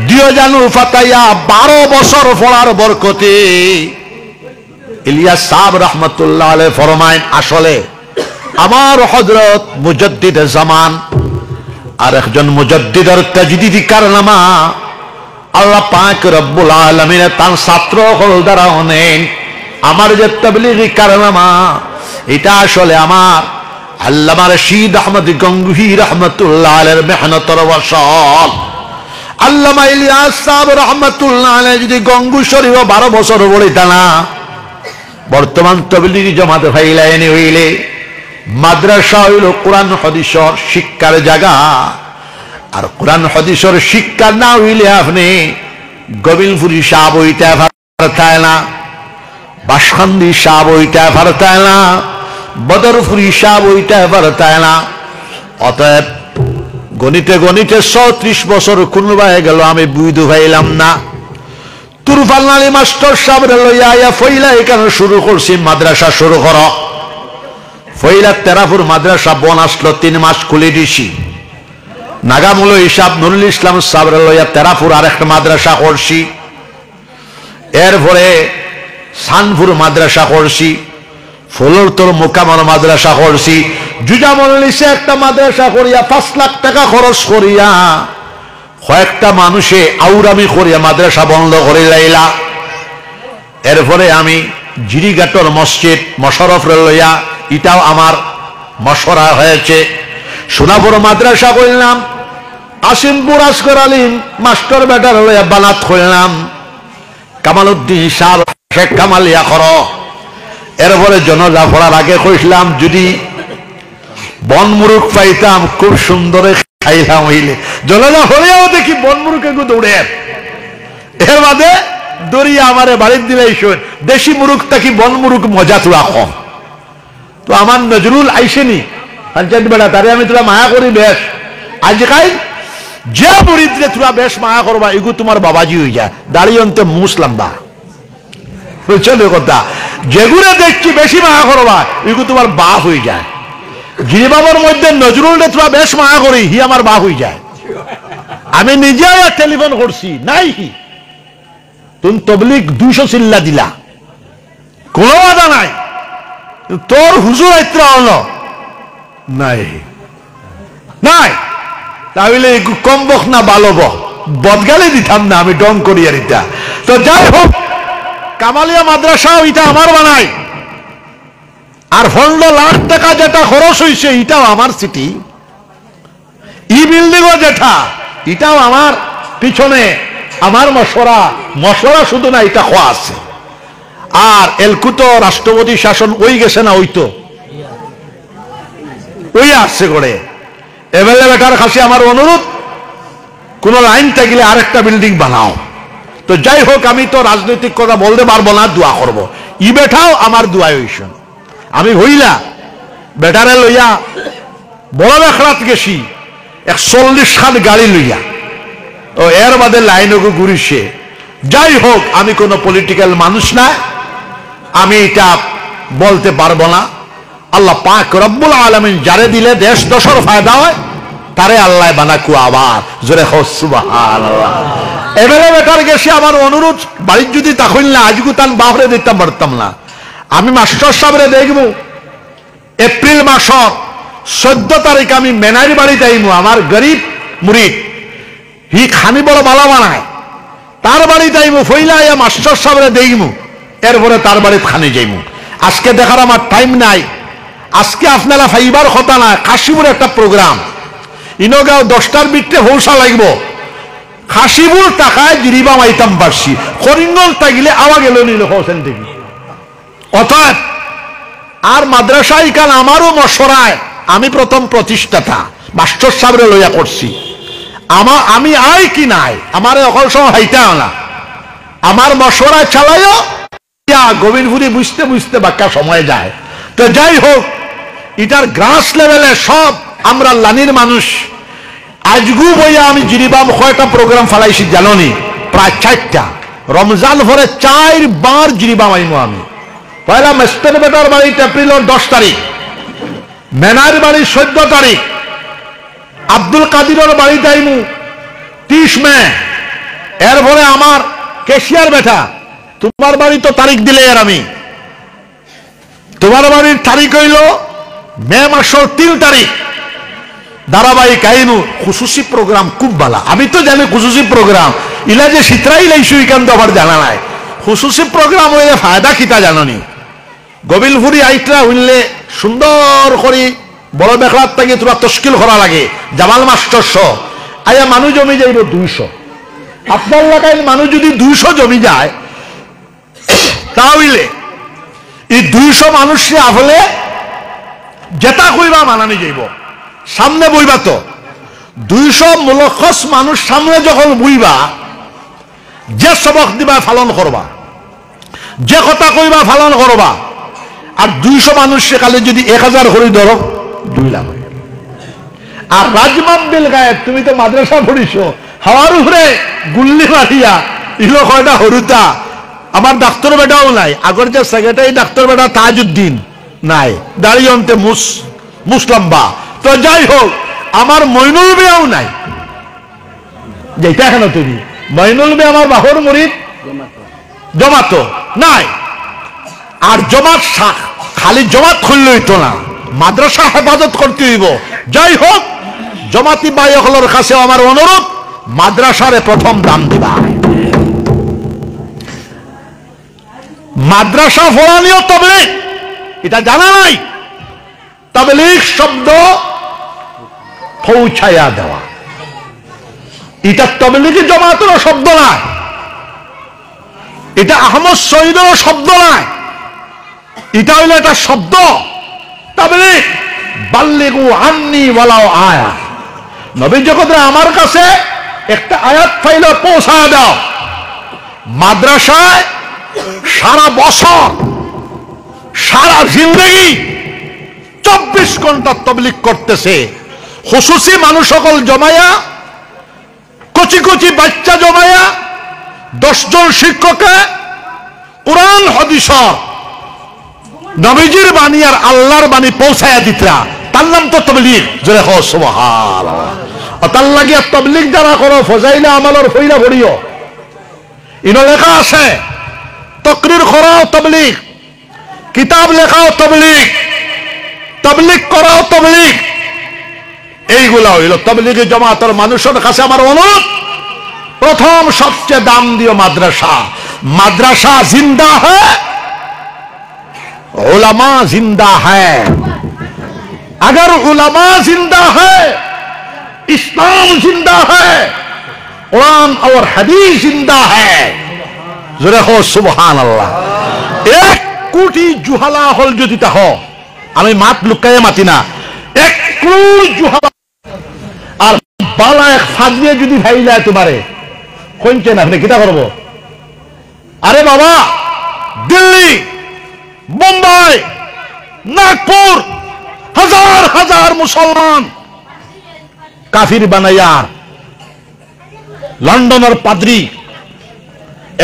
দিয়ে জানো ফাতায়া 12 বছর পড়ার বরকতে ইলিয়াস সাহেব রহমতুল্লাহ আলাইহি ফরমায়েন, আসলে আমার হযরত মুজাদ্দিদ জামান আর একজন মুজাদ্দিদের তাজদীদি কারনামা আল্লাহ পাক রব্বুল আলামিন তার ছাত্র হল দ্বারা নেন। আমার যে তাবলীগী কারনামা এটা আসলে আমার আল্লামা রশিদ আহমদ গঙ্গুহি রহমতুল্লাহ আলাইহির মেহনতের ফসল। আল্লামা ইলিয়াস সাহেব রহমতুল্লাহ আলাইহি যদি গঙ্গু শরীফ 12 বছর বলিতা না, বর্তমান তাবলীগী জামাত ফাইলাইনি হইলে মাদ্রাসা হইল কোরআন হাদিসের শিক্ষার জায়গা। আর কোরআন হাদিসের শিক্ষা না হইলে আপনি গোবিলপুরি সাহেব হইতে পারতায় না, বাসখান্দি সাহেব হইতে পারতায় না, বদরপুরি সাহেব হইতে পারতায় না। অতএব গণিতে গণিতে 34 বছর কোনবাই গেল আমি বুঝতে পাইলাম না। তুরফাল আলী মাস্টার সাহেব লইয়া ফইলা এখানে শুরু করছি মাদ্রাসা শুরু কর। ফইলা তেরাপুর মাদ্রাসা বন আসলো 3 মাস খুলে দিছি। নাগামূল হিসাব নুরুল ইসলাম সাহেব লইয়া তেরাপুর আরেকটা মাদ্রাসা করছি। এরপরে সানপুর মাদ্রাসা করছি, ফুলরতর মোকামার মাদ্রাসা করছি। জুজামলিসে একটা মাদ্রাসা করিয়া 5 লাখ টাকা খরচ করিয়া কয়েকটা মানুষে আউরামি করিয়া মাদ্রাসা বন্ধ করে লাইলা। এরপরে আমি জিরিঘাটর মসজিদ মশরফ লইয়া এটাও আমার মশরা হয়েছে। সোনাপুর মাদ্রাসা করলাম, আসিমপুর আসগর আলিম মাস্টার বেটার লইয়া বানাত করলাম। কামালউদ্দিন সাহেব শেখ কামালিয়া কর। এরপরে জনজা পড়ার আগে কইলাম যদি বনমুরুখ পাইতাম খুব সুন্দরে খাইলাম হইলে জলাজা হলেও দেখি বনমুরুখ একটু দৌড়ে এর বাদে দড়িয়া আমারে বাড়ির দিলে শোন দেশি মুরুখ থাকি বনমুরুখ মজা তোরা কম। তো আমার নজরুল আইসেনি পঞ্চায়েত বেড়া তারে আমি তোরা মায়া করি বেশ আজকাল যে মুরিদরে তোরা বেশ মায়া করবা এগু তোমার বাবাজি হয়ে যায় দাঁড়িয়ে অন্তে মুস লম্বা চলো কথা যেগুলো দেখছি বেশি মায়া করবা এগু তোমার বাপ হয়ে যায়। গিরি বাবার মধ্যে নজরুলরে তোরা বেশ মায়া করি হি আমার বাপ হয়ে যায়। আমি নিজে টেলিফোন করছি নাই তুমি তবলিগ 200 চিল্লা দিলা কোনো বাধা নাই তোর হুজুর আইত্রা হলো নাই নাই তাহলে কম বক না ভালো বক বদগালে দিতাম না আমি ডং করিয়া দিতা। তো যাই হোক কামালিয়া মাদ্রাসা ওইটা আমার বানাই আর 15 লাখ টাকা যেটা খরচ হয়েছে এটাও আমার সিটি ই বিল্ডিংও যেটা এটাও আমার পিছনে আমার মশলা শুধু না এটা খোয়া আছে। আর এলকুতো রাষ্ট্রপতি শাসন ওই গেছে না ওই তো ওই আসছে করে এমএলএ বেটার কাছে আমার অনুরোধ কোন লাইন থাকলে আরেকটা বিল্ডিং বানাও। তো যাই হোক আমি তো রাজনৈতিক কথা বলতে পারবো না দোয়া করব ই বেটাও আমার দোয়া হইছেন। আমি হইলা বেটারে লইয়া বড় বেখরাত গেছি 140 খান গাড়ি লইয়া ও এর বাদে লাইনকে ঘুরিছে। যাই হোক আমি কোনো পলিটিক্যাল মানুষ না আমি এটা বলতে পারবো না। আল্লাহ পাক রব্বুল আলামিন যারে দিলে দেশ দশর ফায়দা হয় তারে আল্লাহ বানাকু আবার জোরে সুবহানাল্লাহ। এবারে বেটার গেছে আমার অনুরোধ বাড়ির যদি তখন না আজগু তান বাহরে দিতাম পারতাম না। আমি মাস্টার সাহেবরে দেখব এপ্রিল মাসের 14 তারিখ আমি মেনারি বাড়িতে আইমু আমার গরিব মুরিদ হি খানি বড় ভালো বানায় তার বাড়িতে আইমু ফইলা আইয়া মাস্টার সাহেবরে দেখমু এরপরে তার বাড়িতে খানি যাইমু। আজকে দেখার আমার টাইম নাই আজকে আপনারা ফাইবার কথা না কাশিপুর একটা প্রোগ্রাম ইনগাঁও 10টার বিটে হৌসা লাগবো কাশিপুর টাকায় জিরিবা মাইতাম পারছি করিঙ্গল তাগিলে আওয়া গেল নিল হোসেন থেকে অর্থাৎ আর মাদ্রাসায় কাল আমারও মশরায় আমি প্রথম প্রতিষ্ঠাতা মাস্টার সাহেবরে লইয়া করছি আমি আই কি নাই আমার অকল সময় হাইতে আনা আমার মশরায় চালাইও গোবিন্দপুরি বুঝতে বুঝতে বাক্কা সময় যায়। তো যাই হোক এটার গ্রাস লেভেলে সব আমরা লানির মানুষ আজগু বইয়া আমি জিরিবাম কয়টা প্রোগ্রাম ফালাইছি জানি প্রায় 4টা রমজান ভরে 4 বার জিরিবাম আইমু আমি পয়লা মেস্তের বেটার বাড়ি এপ্রিলের 10 তারিখ মেনার বাড়ি 14 তারিখ আব্দুল কাদিরের বাড়িতে আইমু 30 মে এরপরে আমার কেশিয়ার বেটা তোমার বাড়ি তো তারিখ দিলে আর আমি তোমার বাড়ির তারিখ হইল মে মাসের 3 তারিখ ধারাবাহিক আইনু খুশুসি প্রোগ্রাম খুব ভালো। আমি তো জানি খুশুসি প্রোগ্রাম ইলা যে সিতরাই লাইছু ইকান তো আবার জানা নাই খুশুসি প্রোগ্রাম হইলে ফায়দা কিতা জাননি গোবিলপুরি আইটরা হইলে সুন্দর করে বড় বেখলার থেকে তোরা তশকিল করা লাগে জামাল মাস্টার সহ আয়া মানুষ জমি যাইব 200 আপনার এলাকায় মানুষ যদি 200 জমি যায় তাহলে এই 200 মানুষে আফলে যেটা কইবা মানানি যাইব সামনে বইবা তো 200 মুলখস মানুষ সামনে যখন বইবা যে সবক দিবা পালন করবা যে কথা কইবা পালন করবা আর 200 মানুষ সেকালে যদি 1000 করে ধরো 2 লাখ আর রাজমান্দিল গায়ে তুমি তো মাদ্রাসা পড়িছো হাওয়ার উপরে গুল্লি মারিয়া ইলো কয়টা হরুতা আমার ডাক্তার বেটাও নাই আগর যে সেক্রেটারি ডাক্তার বেটা তাজউদ্দিন নাই দাঁড়িয়ে অন্তে মুসলাম্বা। তো যাই হোক আমার মইনুল বেয়াও নাই যেটা কেন তুমি মইনুল বে আমার বাহর মুরিদ জমাতো নাই আর জমাত খালি জমাত খুললে হইতো না মাদ্রাসা হেফাজত করতে হইব। যাই হোক জমাতি ভাই হলোর কাছে আমার অনুরোধ মাদ্রাসারে প্রথম দাম দিবা মাদ্রাসা ফোরানিও তাবলীগ এটা জানা নাই তাবলীগ শব্দ পৌঁছায়া দেওয়া এটা তাবলীগী জামাতের শব্দ নয় এটা আহমদ শহীদের শব্দ নয় এটা হইল একটা শব্দ তাবলীগ বাল্লিগু আন্নি ওয়ালাউ আয়া, নবী জগতে আমার কাছে একটা আয়াত ফাইল পৌঁছায় দাও। মাদ্রাসায় সারা বছর সারা জিন্দগি 24 ঘন্টা তাবলীগ করতেছে, খুশুসি মানুষ সকল জমায়া, কচি কচি বাচ্চা জমায়া 10 জন শিক্ষকে কোরআন হাদিস নবীজির বাণী আর আল্লাহর বাণী পৌঁছায়া দিতরা, তার নাম তো তাবলীগ। জোরে কও সুবহানাল্লাহ। তার লাগিয়া তাবলীগ যারা করো ফজাইলে আমালর ফইরা পড়িও, ইনো লেখা আছে তাকরীর করাও তাবলীগ, কিতাব লেখাও তাবলীগ, তাবলীগ করাও তাবলীগ। এইগুলা হইল তাবলীগী জামাতের মানুষের কাছে আমার অনুরোধ, প্রথম সবচেয়ে দাম দিও মাদ্রাসা। মাদ্রাসা জিন্দা হ্যায়, उलमा जिंदा है। अगर उलमा जिंदा है, इस्लाम जिंदा है, कुरान और हदीस जिंदा है। जरा हो सुबहान अल्लाह। 1 কোটি জুহালা হল যদি তা হো, আমি মাত লুকায়ে মাতি না, 1 কোটি জুহালা আর বালা এক ফাঁদিয়ে যদি ভাইলা তোমারে কোনছেন আপনি কিটা করব? আরে বাবা, দিল্লি, মুম্বাই, নাগপুর হাজার হাজার মুসলমান কাফির বানাইয়া, লন্ডনের পাদ্রী,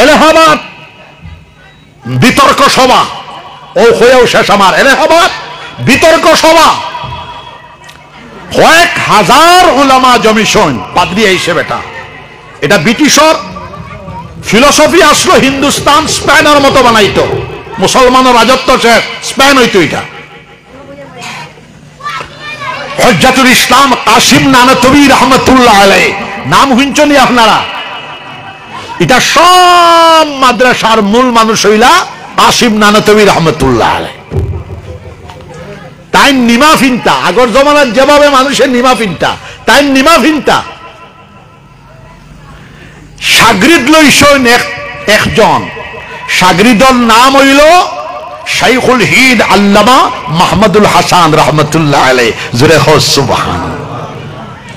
এলাহাবাদ বিতর্ক সভা, ও হয়েও শেষ আমার এলাহাবাদ বিতর্ক সভা, কয়েক হাজার উলামা জমিশন পাদ্রী হিসেবে। এটা ব্রিটিশর ফিলোসফি আসলো, হিন্দুস্তান স্পেনের মতো বানাইতো, মুসলমানের রাজত্ব স্পেন হইতো। এটা হজ্জাতুল ইসলাম কাসিম নানতবী রহমতুল্লাহ আলাইহি, নাম শুনছেন আপনারা? এটা সব মাদ্রাসার মূল মানুষ হইলা কাসিম নানতবী রহমতুল্লাহ আলাইহি। তাই নিমা ফিনতা, আগর জমানার যেভাবে মানুষের নিমা ফিনতা, তাই নিমা ফিনতা। সাগরিদ লইছেন একজন, সাগরিদর নাম হইল শাইখুল হিদ আল্লামা মাহমুদুল হাসান রহমতুল্লাহ আলাইহি। জোরে হো সুবহানাল্লাহ।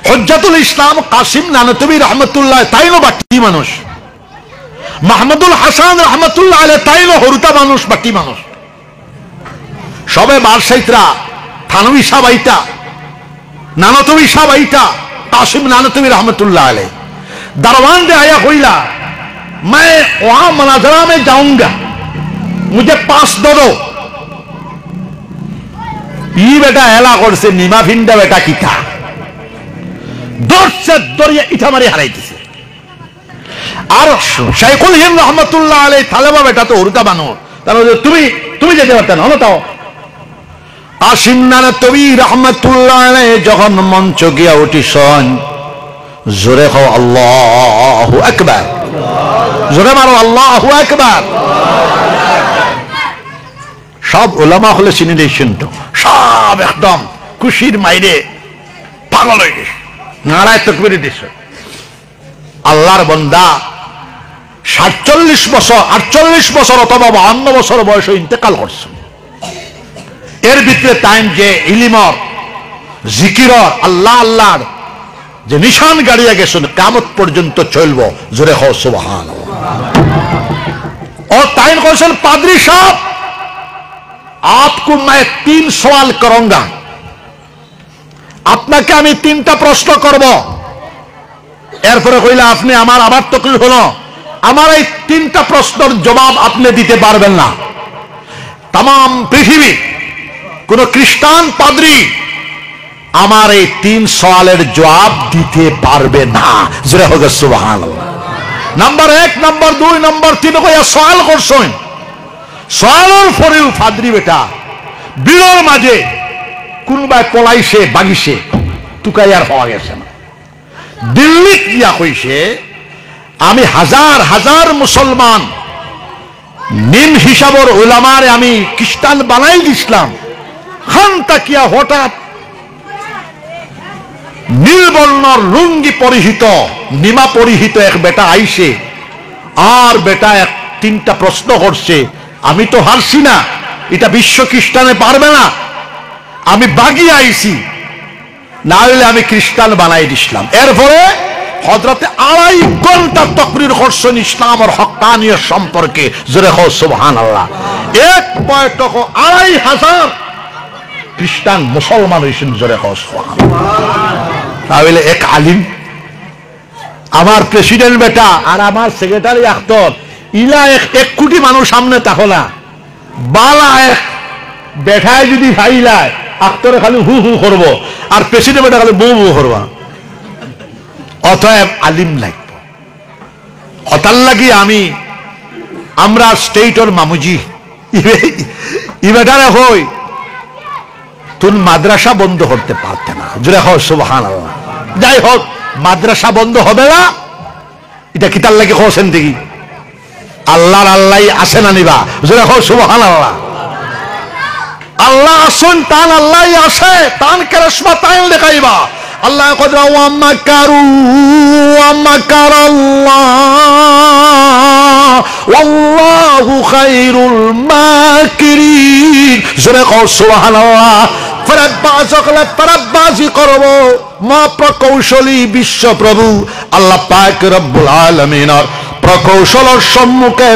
হজ্জাতুল ইসলাম কাসিম নানতবী রহমতুল্লাহ তাইনো বাটি মানুষ, মাহমুদুল হাসান রহমতুল্লাহ আলাইহি তাইনো হরুতা মানুষ, বাটি মানুষ। সবে বারসাইতরা থানবী সাহেব আইতা, নানতবী সাহেব আইতা, কাসিম নানতবী রহমতুল্লাহ আলাইহি दरवान दे आया होइला, मैं वहां मनाजरा में जाऊंगा, मुझे पास दो। ये बेटा एला कर से निमा फिंडा बेटा की था, दौड़ से दौड़िए इठा मारी हराई थी। और शाइखुल हिंद रहमतुल्लाह अलैहि थालेबा बेटा तो उर्दा बानो, तारो तुम्हें जेते पारते ना बताओ। कासिम नानतबी रहमतुल्लाह अलैहि যখন মঞ্চ গিয়া উঠিছেন, জোরে হও আল্লাহু আকবার, জোরে মারো আল্লাহু আকবার। সব উলামা হলে চিনি দিয়েছেন তো, সব একদম খুশির মাইরে পাগল হয়ে গেছে, নারায় তাকবীর দিছে। আল্লাহর বান্দা 47 বছর 48 বছর অথবা 52 বছর বয়সে ইন্তেকাল করছে। এর ভিতরে টাইম যে ইলিমর জিকিরর আল্লাহ আল্লাহর যে নিশান গাড়িয়া গেছেন, কিয়ামত পর্যন্ত চলবো। জোরে হও সুবহানাল্লাহ। और टाइम क्वेश्चन पादरी साहब, आपको मैं 3 सवाल करूंगा, আপনাকে আমি 3টা প্রশ্ন করব। এরপরে কইলা আপনি আমার আবার তকলিফ হলো, আমার এই 3টা প্রশ্নের জবাব আপনি দিতে পারবেন না। तमाम পৃথিবী কোন খ্রিস্টান পাদ্রী আমার এই 3 সওয়ালের জবাব দিতে পারবে না। জোরে হোক সুবহানাল্লাহ। নাম্বার 1, নাম্বার 2, নাম্বার 3 কইয়া সওয়াল করছেন। সওয়ালের পরেও পাদ্রী বেটা বিলর মাঝে কোনবাই পলাইছে, বাগিছে, তুকাইয়ার হওয়া গেছে না। দিল্লি গিয়া কইছে আমি হাজার হাজার মুসলমান নিম হিসাবর উলামারে আমি খ্রিস্টান বানাই দিছিলাম। খান তাকিয়া হঠাৎ নীলবর্ণর লুঙ্গি পরিহিত, নিমা পরিহিত এক বেটা আইছে, আর বেটা 3টা প্রশ্ন করছে। আমি তো হারছি না, এটা বিশ্ব খ্রিস্টানে পারবে না। আমি বাগিয়ে আইছি, না হইলে আমি খ্রিস্টান বানাই দিছিলাম। এরপরে হযরতে 2.5 ঘন্টা তাকরীর করছেন ইসলামের হক্কানিয়ত সম্পর্কে। জোরে কও সুবহানাল্লাহ। এক বৈঠক 2,500 খ্রিস্টান মুসলমান হয়েছেন। জোরে কও সুবহানাল্লাহ। তাহলে এক আলিম, আমার প্রেসিডেন্ট বেটা আর আমার সেক্রেটারি আখতর, ইলা 1 কোটি মানুষ সামনে তাহলা বালা এক বেঠায় যদি ভাইলায় আখতরে খালি হু হু করবো আর প্রেসিডেন্ট বেটা খালি বউ বউ করবা। অতএব আলিম লাগবে। অতার লাগি আমরা স্টেটর মামুজি ইবেটারে হই তুই মাদ্রাসা বন্ধ করতে পারতে না। জোরে হোক সুবহানাল্লাহ। যাই হোক, মাদ্রাসা বন্ধ হবে না, এটা কি তার লাগে হোসেন দেখি আল্লাহর আল্লাহ আসে না নিবা। জোরে হোক সুবহানাল্লাহ। আল্লাহ আসুন, তান আল্লাহ আসে, তান কারিশমা তান দেখাইবা। আল্লাহ কদরা ওয়া মাকারু ওয়া মাকারাল্লাহ ওয়াল্লাহু খায়রুল মাকিরিন। জোরে কও সুবহানাল্লাহ। ফরাব্বাজি করব মা প্রকৌশলী বিশ্ব প্রভু আল্লাহ পাক রব্বুল আলামিনের প্রকৌশলের সম্মুখে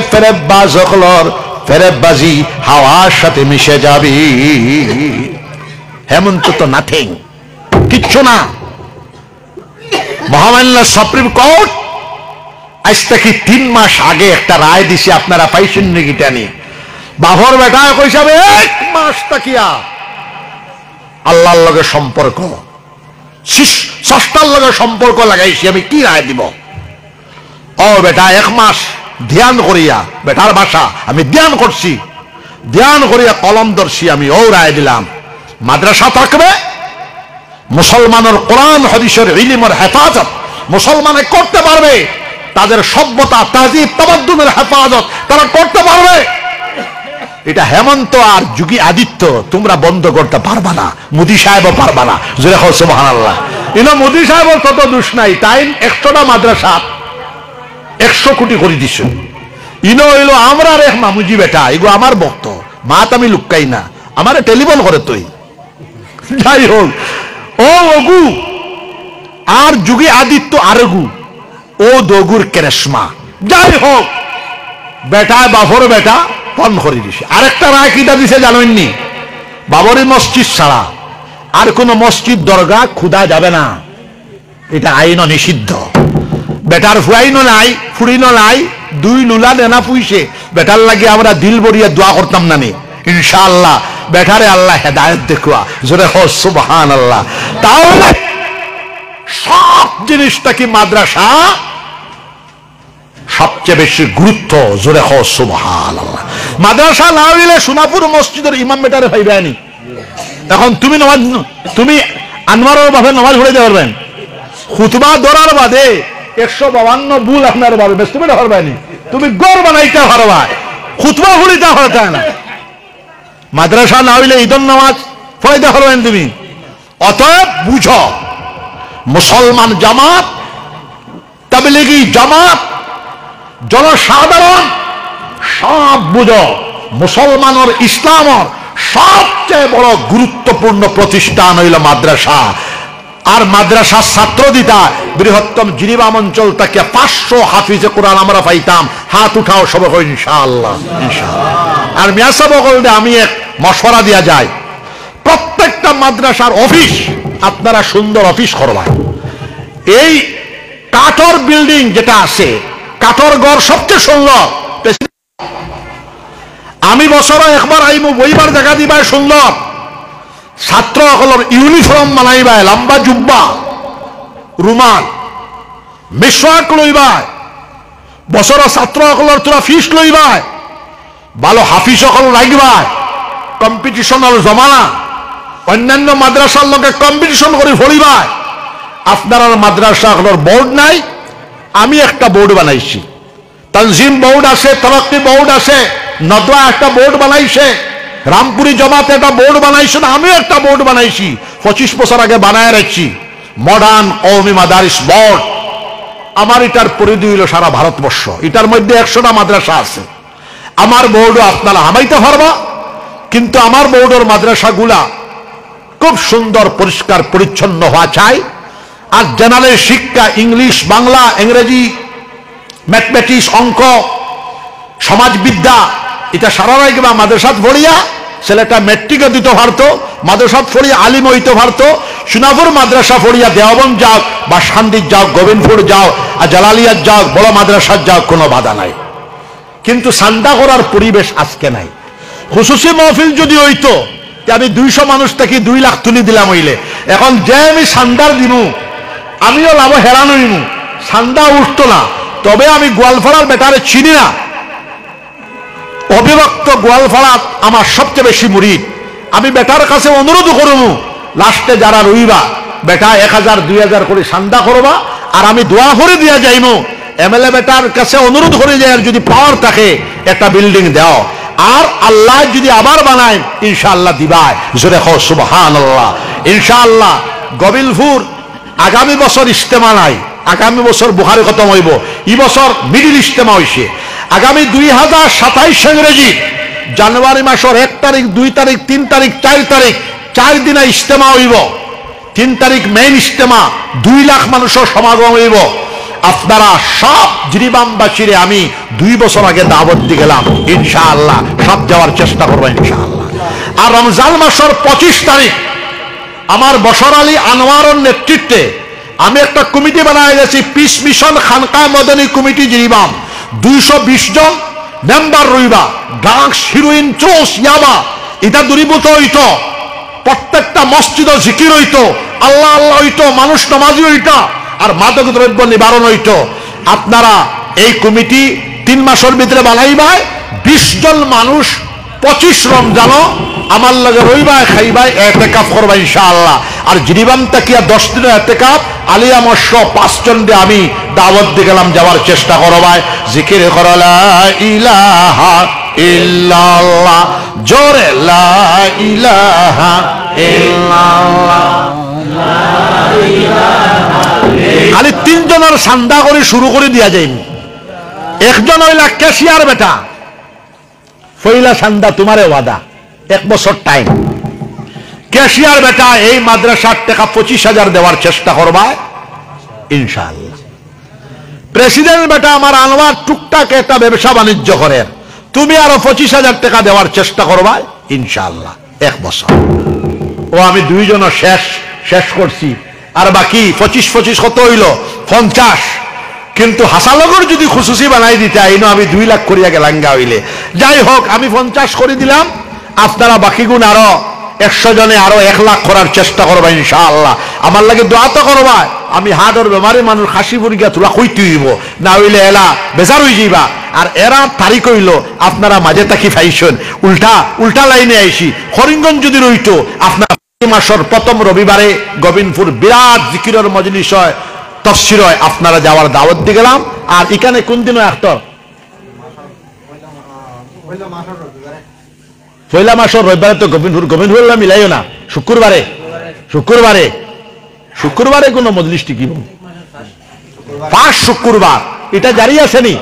ফেরেববাজি হাওয়ার সাথে মিশে যাবে। হেমন্ত তো নাথিং, কিচ্ছু না। মহামান্য সুপ্রিম কোর্ট আজ থেকে 3 মাস আগে একটা রায় দিছে, আপনারা পাইছেন নাকি টানি? বাবর বেটা কইসাবে 1 মাস তাকিয়া আল্লাহর লগে সম্পর্ক, ষষ্ঠার লগে সম্পর্ক লাগাইছি, আমি কি রায় দিব? ও বেটা 1 মাস ধ্যান করিয়া, বেটার ভাষা আমি ধ্যান করছি, ধ্যান করিয়া কলম ধরছি, আমি ও রায় দিলাম মাদ্রাসা থাকবে, মুসলমানের কোরআন হাদিসের ইলমের হেফাজত মুসলমানে করতে পারবে, তাদের সভ্যতা তাহজিব তামাদ্দুনের হেফাজত তারা করতে পারবে। এটা হেমন্ত আর যোগী আদিত্য তোমরা বন্ধ করতে পারবা না, মোদী সাহেবও পারবা না। জোরে কও সুবহানাল্লাহ। ইনো মোদী সাহেবের তত দোষ নাই, তাই 100টা মাদ্রাসা 100 কোটি করে দিছ। ইনো হইলো আমরা রে মামুজি বেটা, এগো আমার ভক্ত, মাত আমি লুকাই না, আমারে টেলিফোন করে তুই। যাই হোক, ও অগু আর যোগী আদিত্য আরগু ও দগুর কেরেশমা। যাই হোক, বেটা বাফর বেটা ফোন করে দিছে। আরেকটা রায় কিটা দিছে জানেননি? বাবরি মসজিদ ছাড়া আর কোন মসজিদ দরগা খুদা যাবে না, এটা আইন নিষিদ্ধ। বেটার ফুয়াইনো নাই, ফুড়িনো নাই, 2 লুলা দেনা পুইছে, বেটার লাগে আমরা দিল বড়িয়া দোয়া করতাম না নি, ইনশাআল্লাহ বেটারে আল্লাহ হেদায়েত দেখুয়া। জোরে হোক সুবহানাল্লাহ। তাহলে সব জিনিসটা কি মাদ্রাসা সবচেয়ে বেশি গুরুত্ব। জোরে হোক সুবহানাল্লাহ। মাদ্রাসা না হইলে সোনাপুর মসজিদের ইমাম বেটারে পাইবেনি। এখন তুমি আনোয়ারের ভাবে নামাজ পড়াইতে পারবেন, খুতবা ধরার বাদে 152 বুল আপনার বাবা বেশ তুমি পারবেনি, তুমি গড় বানাইতে পারবা, খুতবা পড়িতে পারতে না। মাদ্রাসা না হইলে ঈদের নামাজ পড়াইতে পারবেন তুমি। অতএব বুঝো, মুসলমান জামাত, তাবলীগী জামাত, জনসাধারণ সব বুঝো, মুসলমানের ইসলামের সবচেয়ে বড় গুরুত্বপূর্ণ প্রতিষ্ঠান হইল মাদ্রাসা। আর মাদ্রাসা ছাত্র দিতা বৃহত্তম জিরিবাম অঞ্চল থেকে 500 হাফিজে কোরআন আমরা পাইতাম। হাত উঠাও সব ইনশাআল্লাহ, ইনশাআল্লাহ। আর মিয়াসাব বলতে আমি এক মশওয়ারা দিয়া যায়, প্রত্যেকটা মাদ্রাসার অফিস আপনারা সুন্দর অফিস করবেন। এই কাঠর বিল্ডিং যেটা আছে, কাঠর ঘর সবচেয়ে সুন্দর। আমি বছরে একবার আইমু, বইবার জায়গা দিবাই সুন্দর, ছাত্র সকলের ইউনিফর্ম বানাইবাই, লম্বা জুব্বা, রুমাল, মিসওয়াক লইবাই, বছরের ছাত্র সকলের তোরা ফিস লইবাই, ভালো হাফিজ সকল রাখবাই। কম্পিটিশনের জমানা, অন্যান্য মাদ্রাসার লোকে কম্পিটিশন করে ফলিবাই। আপনার মাদ্রাসা সকলের বোর্ড নাই, আমি একটা বোর্ড বানাইছি, তানজিম বোর্ড আছে, তরক্কি বোর্ড আছে, নদওয়া একটা বোর্ড বানাইছে, রামপুরি জমাতে একটা বোর্ড বানাইছে, না আমিও একটা বোর্ড বানাইছি, 25 বছর আগে বানায় রাখছি, মডার্ন কওমি মাদারিস বোর্ড। আমার এটার পরিধি হইল সারা ভারতবর্ষ, এটার মধ্যে 100টা মাদ্রাসা আছে। আমার বোর্ডও আপনারা হামাইতে পারবা, কিন্তু আমার বোর্ডের মাদ্রাসাগুলা খুব সুন্দর পরিষ্কার পরিচ্ছন্ন হওয়া চাই। আর জেনারেল শিক্ষা ইংলিশ, বাংলা, ইংরেজি, ম্যাথমেটিক্স, অঙ্ক, সমাজবিদ্যা এটা সারা রায় বা মাদ্রাসাত পড়িয়া ছেলেটা মেট্রিকে দিতে পারত, মাদ্রাসাত পড়িয়া আলিম হইতে পারত। সোনাপুর মাদ্রাসা পড়িয়া দেওবন্দ যাও বা শান্তির যাও, গোবিন্দপুর যাও আর জালালিয়াত যাও, বড় মাদ্রাসার যাও, কোনো বাধা নাই। কিন্তু চান্দা করার পরিবেশ আজকে নাই। খুশুসি মহফিল যদি হইতো আমি 200 মানুষ থেকে 2 লাখ তুলি দিলাম হইলে, এখন যে আমি চান্দার দিমু আমিও লাভ হেরান হইমু, চান্দা উঠতো না। তবে আমি গোয়ালপাড়ার বেটারে চিনি না, অবিভক্ত গোয়ালপাড়া আমার সবচেয়ে বেশি মুরিদ। আমি বেটার কাছে অনুরোধ করবো, লাস্টে যারা রইবা বেটা 1000 2000 করে চান্দা করবা, আর আমি দোয়া করে দিয়া যাইমু। এমএলএ বেটার কাছে অনুরোধ করে যায়, যদি পাওয়ার থাকে একটা বিল্ডিং দাও, আর আল্লাহ যদি আবার বানায় ইনশাআল্লাহ দিবাই। জোরে কও সুবহানাল্লাহ। ইনশাআল্লাহ গোবিন্দপুর আগামী বছর ইজতেমা নাই, আগামী বছর বুখারী খতম হইব, এই বছর মিডিল ইজতেমা হইছে। আগামী 2027 ইংরেজি জানুয়ারি মাসের 1 তারিখ, 2 তারিখ, 3 তারিখ, 4 তারিখ 4 দিনে ইজতেমা হইব। 3 তারিখ মেইন ইজতেমা, 2 লাখ মানুষের সমাগম হইব। আপনারা সব জিরিবামবাসীরে আমি 2 বছর আগে দাওয়াত দিয়ে গেলাম, ইনশাআল্লাহ সব যাওয়ার চেষ্টা করবো ইনশাআল্লাহ। আর রমজান মাসের 25 তারিখ আমার বশর আলী আনোয়ারের নেতৃত্বে আমি একটা কমিটি বানায় গেছি, পিস মিশন খানকা মদনী কমিটি জিরিবাম। 220 জন মেম্বার রইবা। ড্রাগস, হিরোইন, চোষ, ইয়াবা এটা দূরীভূত হইত। প্রত্যেকটা মসজিদ জিকির হইতো, আল্লাহ আল্লাহ হইতো, মানুষ নামাজি হইতা, আর মাদক দ্রব্য নিবারণ হইতো। আপনারা এই কমিটি 3 মাসের ভিতরে বানাইবাই। 20 জন মানুষ 25 রমজানও আমার লগে রইবাই, খাইবাই, এতেকাফ করবা ইনশাআল্লাহ। আর জিরিবাম তাকিয়া 10 দিনের এতেকাফ আলিয়া মস্য 5 জন দিয়ে আমি দাওয়াত দিয়ে গেলাম, যাওয়ার চেষ্টা করবাই। জিকির করো লা ইলাহা ইল্লাল্লাহ, জোরে লা ইলাহা ইল্লাল্লাহ। খালি 3 জনের চান্দা করে শুরু করে দিয়া যাই। একজন হইলা ক্যাশিয়ার বেটা, পয়লা চান্দা তোমারে ওয়াদা, 1 বছর টাইম। ক্যাশিয়ার বেটা এই মাদ্রাসার টাকা 25,000 দেওয়ার চেষ্টা করবা ইনশাআল্লাহ। প্রেসিডেন্ট বেটা আমার আনোয়ার টুকটাক একটা ব্যবসা বাণিজ্য করে, তুমি আরো 25,000 টাকা দেওয়ার চেষ্টা করবা ইনশাআল্লাহ 1 বছর। ও আমি 2 জন শেষ করছি, আর বাকি 25 কত হইল 50। কিন্তু হাসালগর যদি খুশুসি বানাই দিতে আইনো আমি 2 লাখ করিয়া গেলাঙ্গা হইলে। যাই হোক আমি 50 করে দিলাম, আপনারা বাকি গুণ আরো 100 জনে আরো 1 লাখ করার চেষ্টা করবা ইনশাআল্লাহ। আমার লাগে দোয়া তো করবা। আমি হার্টর বেমারি মানুষ, হাসি পরীক্ষা তোলা কইতে হইব, না হইলে এলা বেজার হয়ে যাইবা। আর এরা তারিখ হইল আপনারা মাঝে থাকি ফাইছেন, উল্টা লাইনে আইসি। হরিঙ্গঞ্জ যদি রইতো আপনার মাসের 1ম রবিবারে গোবিন্দপুর বিরাট জিকিরের মজলিস হয়, তফসির হয়, আপনারা যাওয়ার দাওয়াত দিয়ে গেলাম। আর এখানে কোন দিন একটা পয়লা মাসের রবিবারে তো গোবিন্দপুর মিলাইও না, শুক্রবারে কোন মজলিস টিকিব 5 শুক্রবার, এটা জারি আসেনি।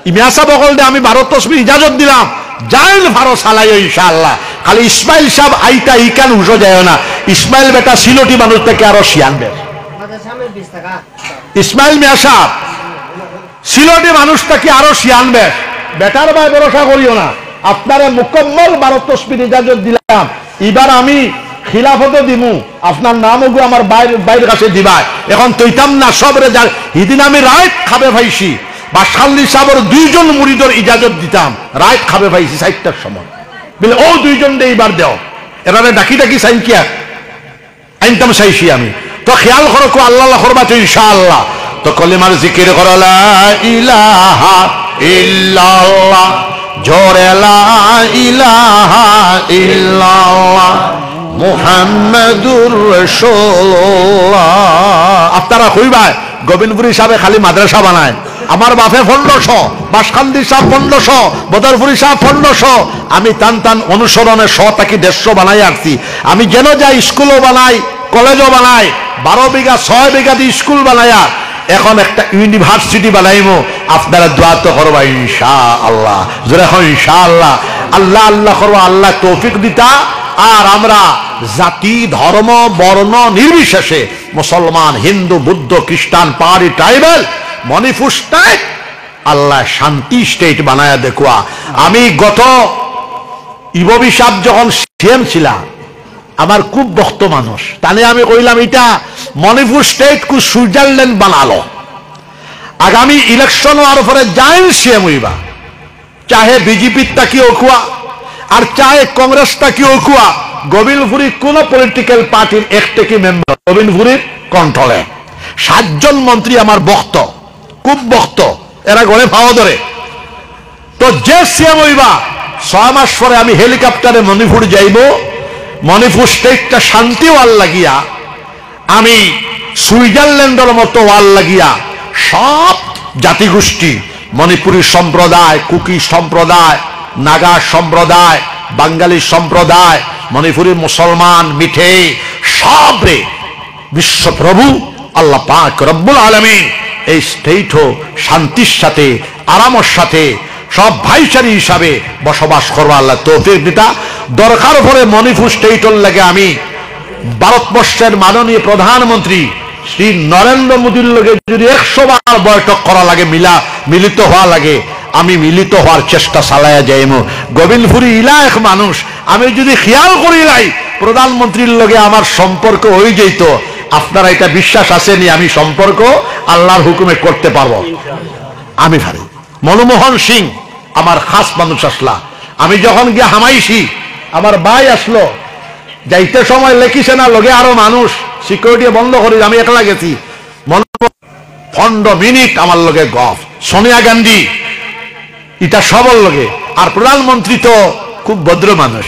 ইমিয়াসা বকল দে আমি 12 তসবির ইজাজত দিলাম, জাইল ভারো চালাই ইনশাআল্লাহ। খালি ইসমাইল সাহেব আইটা ইকান উঠো যায় না, ইসমাইল বেটা সিলটি মানুষ থেকে আরো 96। ইসমাইল মিয়া সাহেব সিলটি মানুষ থেকে আরো 96। বেটার ভাই ভরসা করিও না, আপনারা মুকম্মল 12 তসবির ইজাজত দিলাম। এবার আমি খিলাফত দিমু, আপনার নাম ওগু আমার বাইরের কাছে দিবা। এখন তৈতাম না সবরে যা এদিন আমি রাইট খাবে পাইছি, বা শাল্লি সাহেবের 2 জন মুরিদর ইজাজত দিতাম, রাইট খাবে পাইছি 4টার সময় বলে ও 2 জন দে এবার দেও। এরারে ডাকি সাইনকিয়া আইনতাম চাইছি আমি। তো খেয়াল করো কো আল্লাহ করবা তো ইনশাআল্লাহ। তো কলিমার জিকির করো লা ইলাহা ইল্লাল্লাহ, জোরে লা ইলাহা ইল্লাল্লাহ মুহাম্মাদুর রাসূলুল্লাহ। আপনারা কইবা গোবিন্দপুর হিসাবে খালি মাদ্রাসা বানায়, আমার বাপে 1500, বাসকান্দি সাহেব 1500, বদরপুরি সাহেব 1500। আমি টান অনুসরণে 100 থেকে 150 বানাই আসছি। আমি যেন যাই স্কুলও বানাই, কলেজও বানাই, 12 বিঘা 6 বিঘা দিয়ে স্কুল বানাইয়া এখন একটা ইউনিভার্সিটি বানাইমু। আপনারা দোয়া তো করবা ইনশাআল্লাহ, জোরে হয় ইনশাআল্লাহ। আল্লাহ আল্লাহ করবা, আল্লাহ তৌফিক দিতা। আর আমরা জাতি ধর্ম বর্ণ নির্বিশেষে মুসলমান হিন্দু বৌদ্ধ খ্রিস্টান পাহাড়ি ট্রাইবাল মণিপুর স্টেট আল্লাহ শান্তি স্টেট বানায়া দেখুয়া। আমি গত ইববি সাহেব যখন সিএম ছিলাম আমার খুব ভক্ত মানুষ তানে আমি কইলাম এটা মণিপুর স্টেট কু সুইজারল্যান্ড বানালো। আগামী ইলেকশন হওয়ার পরে যাই সিএম হইবা চাহে বিজেপির তাকি ওকুয়া আর চাহে কংগ্রেস তাকি ওকুয়া গোবিন্দপুরী কোন পলিটিক্যাল পার্টির একটি মেম্বার গোবিন্দপুরীর কন্ট্রোলে 7 জন মন্ত্রী আমার ভক্ত খুব ভক্ত এরা গড়ে ভাও ধরে। তো যে সিএম হইবা 6 মাস পরে আমি হেলিকপ্টারে মণিপুর যাইব মণিপুর স্টেটটা শান্তি ওয়াল লাগিয়া আমি সুইজারল্যান্ডের মতো ওয়াল লাগিয়া সব জাতিগোষ্ঠী মণিপুরী সম্প্রদায় কুকি সম্প্রদায় নাগা সম্প্রদায় বাঙালি সম্প্রদায় মণিপুরী মুসলমান মিঠে সবরে বিশ্বপ্রভু আল্লাহ পাক রব্বুল আলামিন এই স্টেট শান্তির সাথে আরামের সাথে সব ভাইচারি হিসাবে বসবাস করবো আল্লাহ তৌফিক দিতা। দরকার পড়ে মণিপুর স্টেটর লাগে আমি ভারতবর্ষের মাননীয় প্রধানমন্ত্রী শ্রী নরেন্দ্র মোদীর লগে যদি 100 বার বৈঠক করা লাগে মিলিত হওয়া লাগে আমি মিলিত হওয়ার চেষ্টা চালাইয়া যাইম। গোবিন্দপুরী ইলা এক মানুষ আমি যদি খেয়াল করি লাই প্রধানমন্ত্রীর লগে আমার সম্পর্ক হয়ে যেত আপনারা এটা বিশ্বাস আসেনি আমি সম্পর্ক আল্লাহর হুকুমে করতে পারবো আমি ভারি। মনমোহন সিং আমার খাস মানুষ আসলা আমি যখন গিয়ে হামাইছি আমার ভাই আসলো যাইতে সময় লেখিছে না লগে আরো মানুষ সিকিউরিটি বন্ধ করে আমি একলা গেছি 15 মিনিট আমার লগে গফ। সোনিয়া গান্ধী এটা সবল লগে আর প্রধানমন্ত্রী তো খুব ভদ্র মানুষ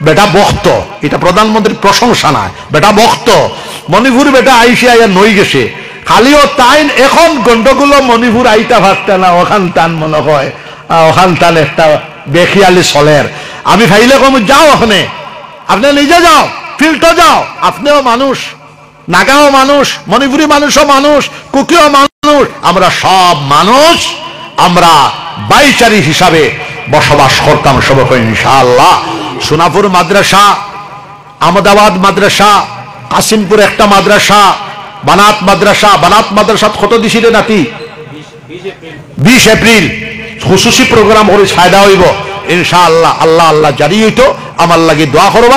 বেটা বক্ত এটা প্রধানমন্ত্রীর প্রশংসা নয় বেটা বক্ত মণিপুর বেটা আইসি আইয়া নই গেছে খালিও তাই এখন গন্ডগুলো মণিপুর আইতা ভাবতে না ওখান টান মনে হয় ওখান টান একটা বেখিয়ালি চলের আমি ভাইলে কম যাও ওখানে আপনি নিজে যাও ফিল্ডে যাও আপনিও মানুষ নাগাও মানুষ মণিপুরী মানুষও মানুষ কুকিও মানুষ আমরা সব মানুষ আমরা ভাইচারি হিসাবে বসবাস করতাম সবাই ইনশাআল্লাহ। সোনাপুর মাদ্রাসা আহমদাবাদ মাদ্রাসা কাসিমপুর একটা মাদ্রাসা বানাত মাদ্রাসা কত দিছি রে নাতি 20 এপ্রিল খুশুসি প্রোগ্রাম করে ফায়দা হইব ইনশাআল্লাহ। আল্লাহ জারি হইতো আমার লাগি দোয়া করবা।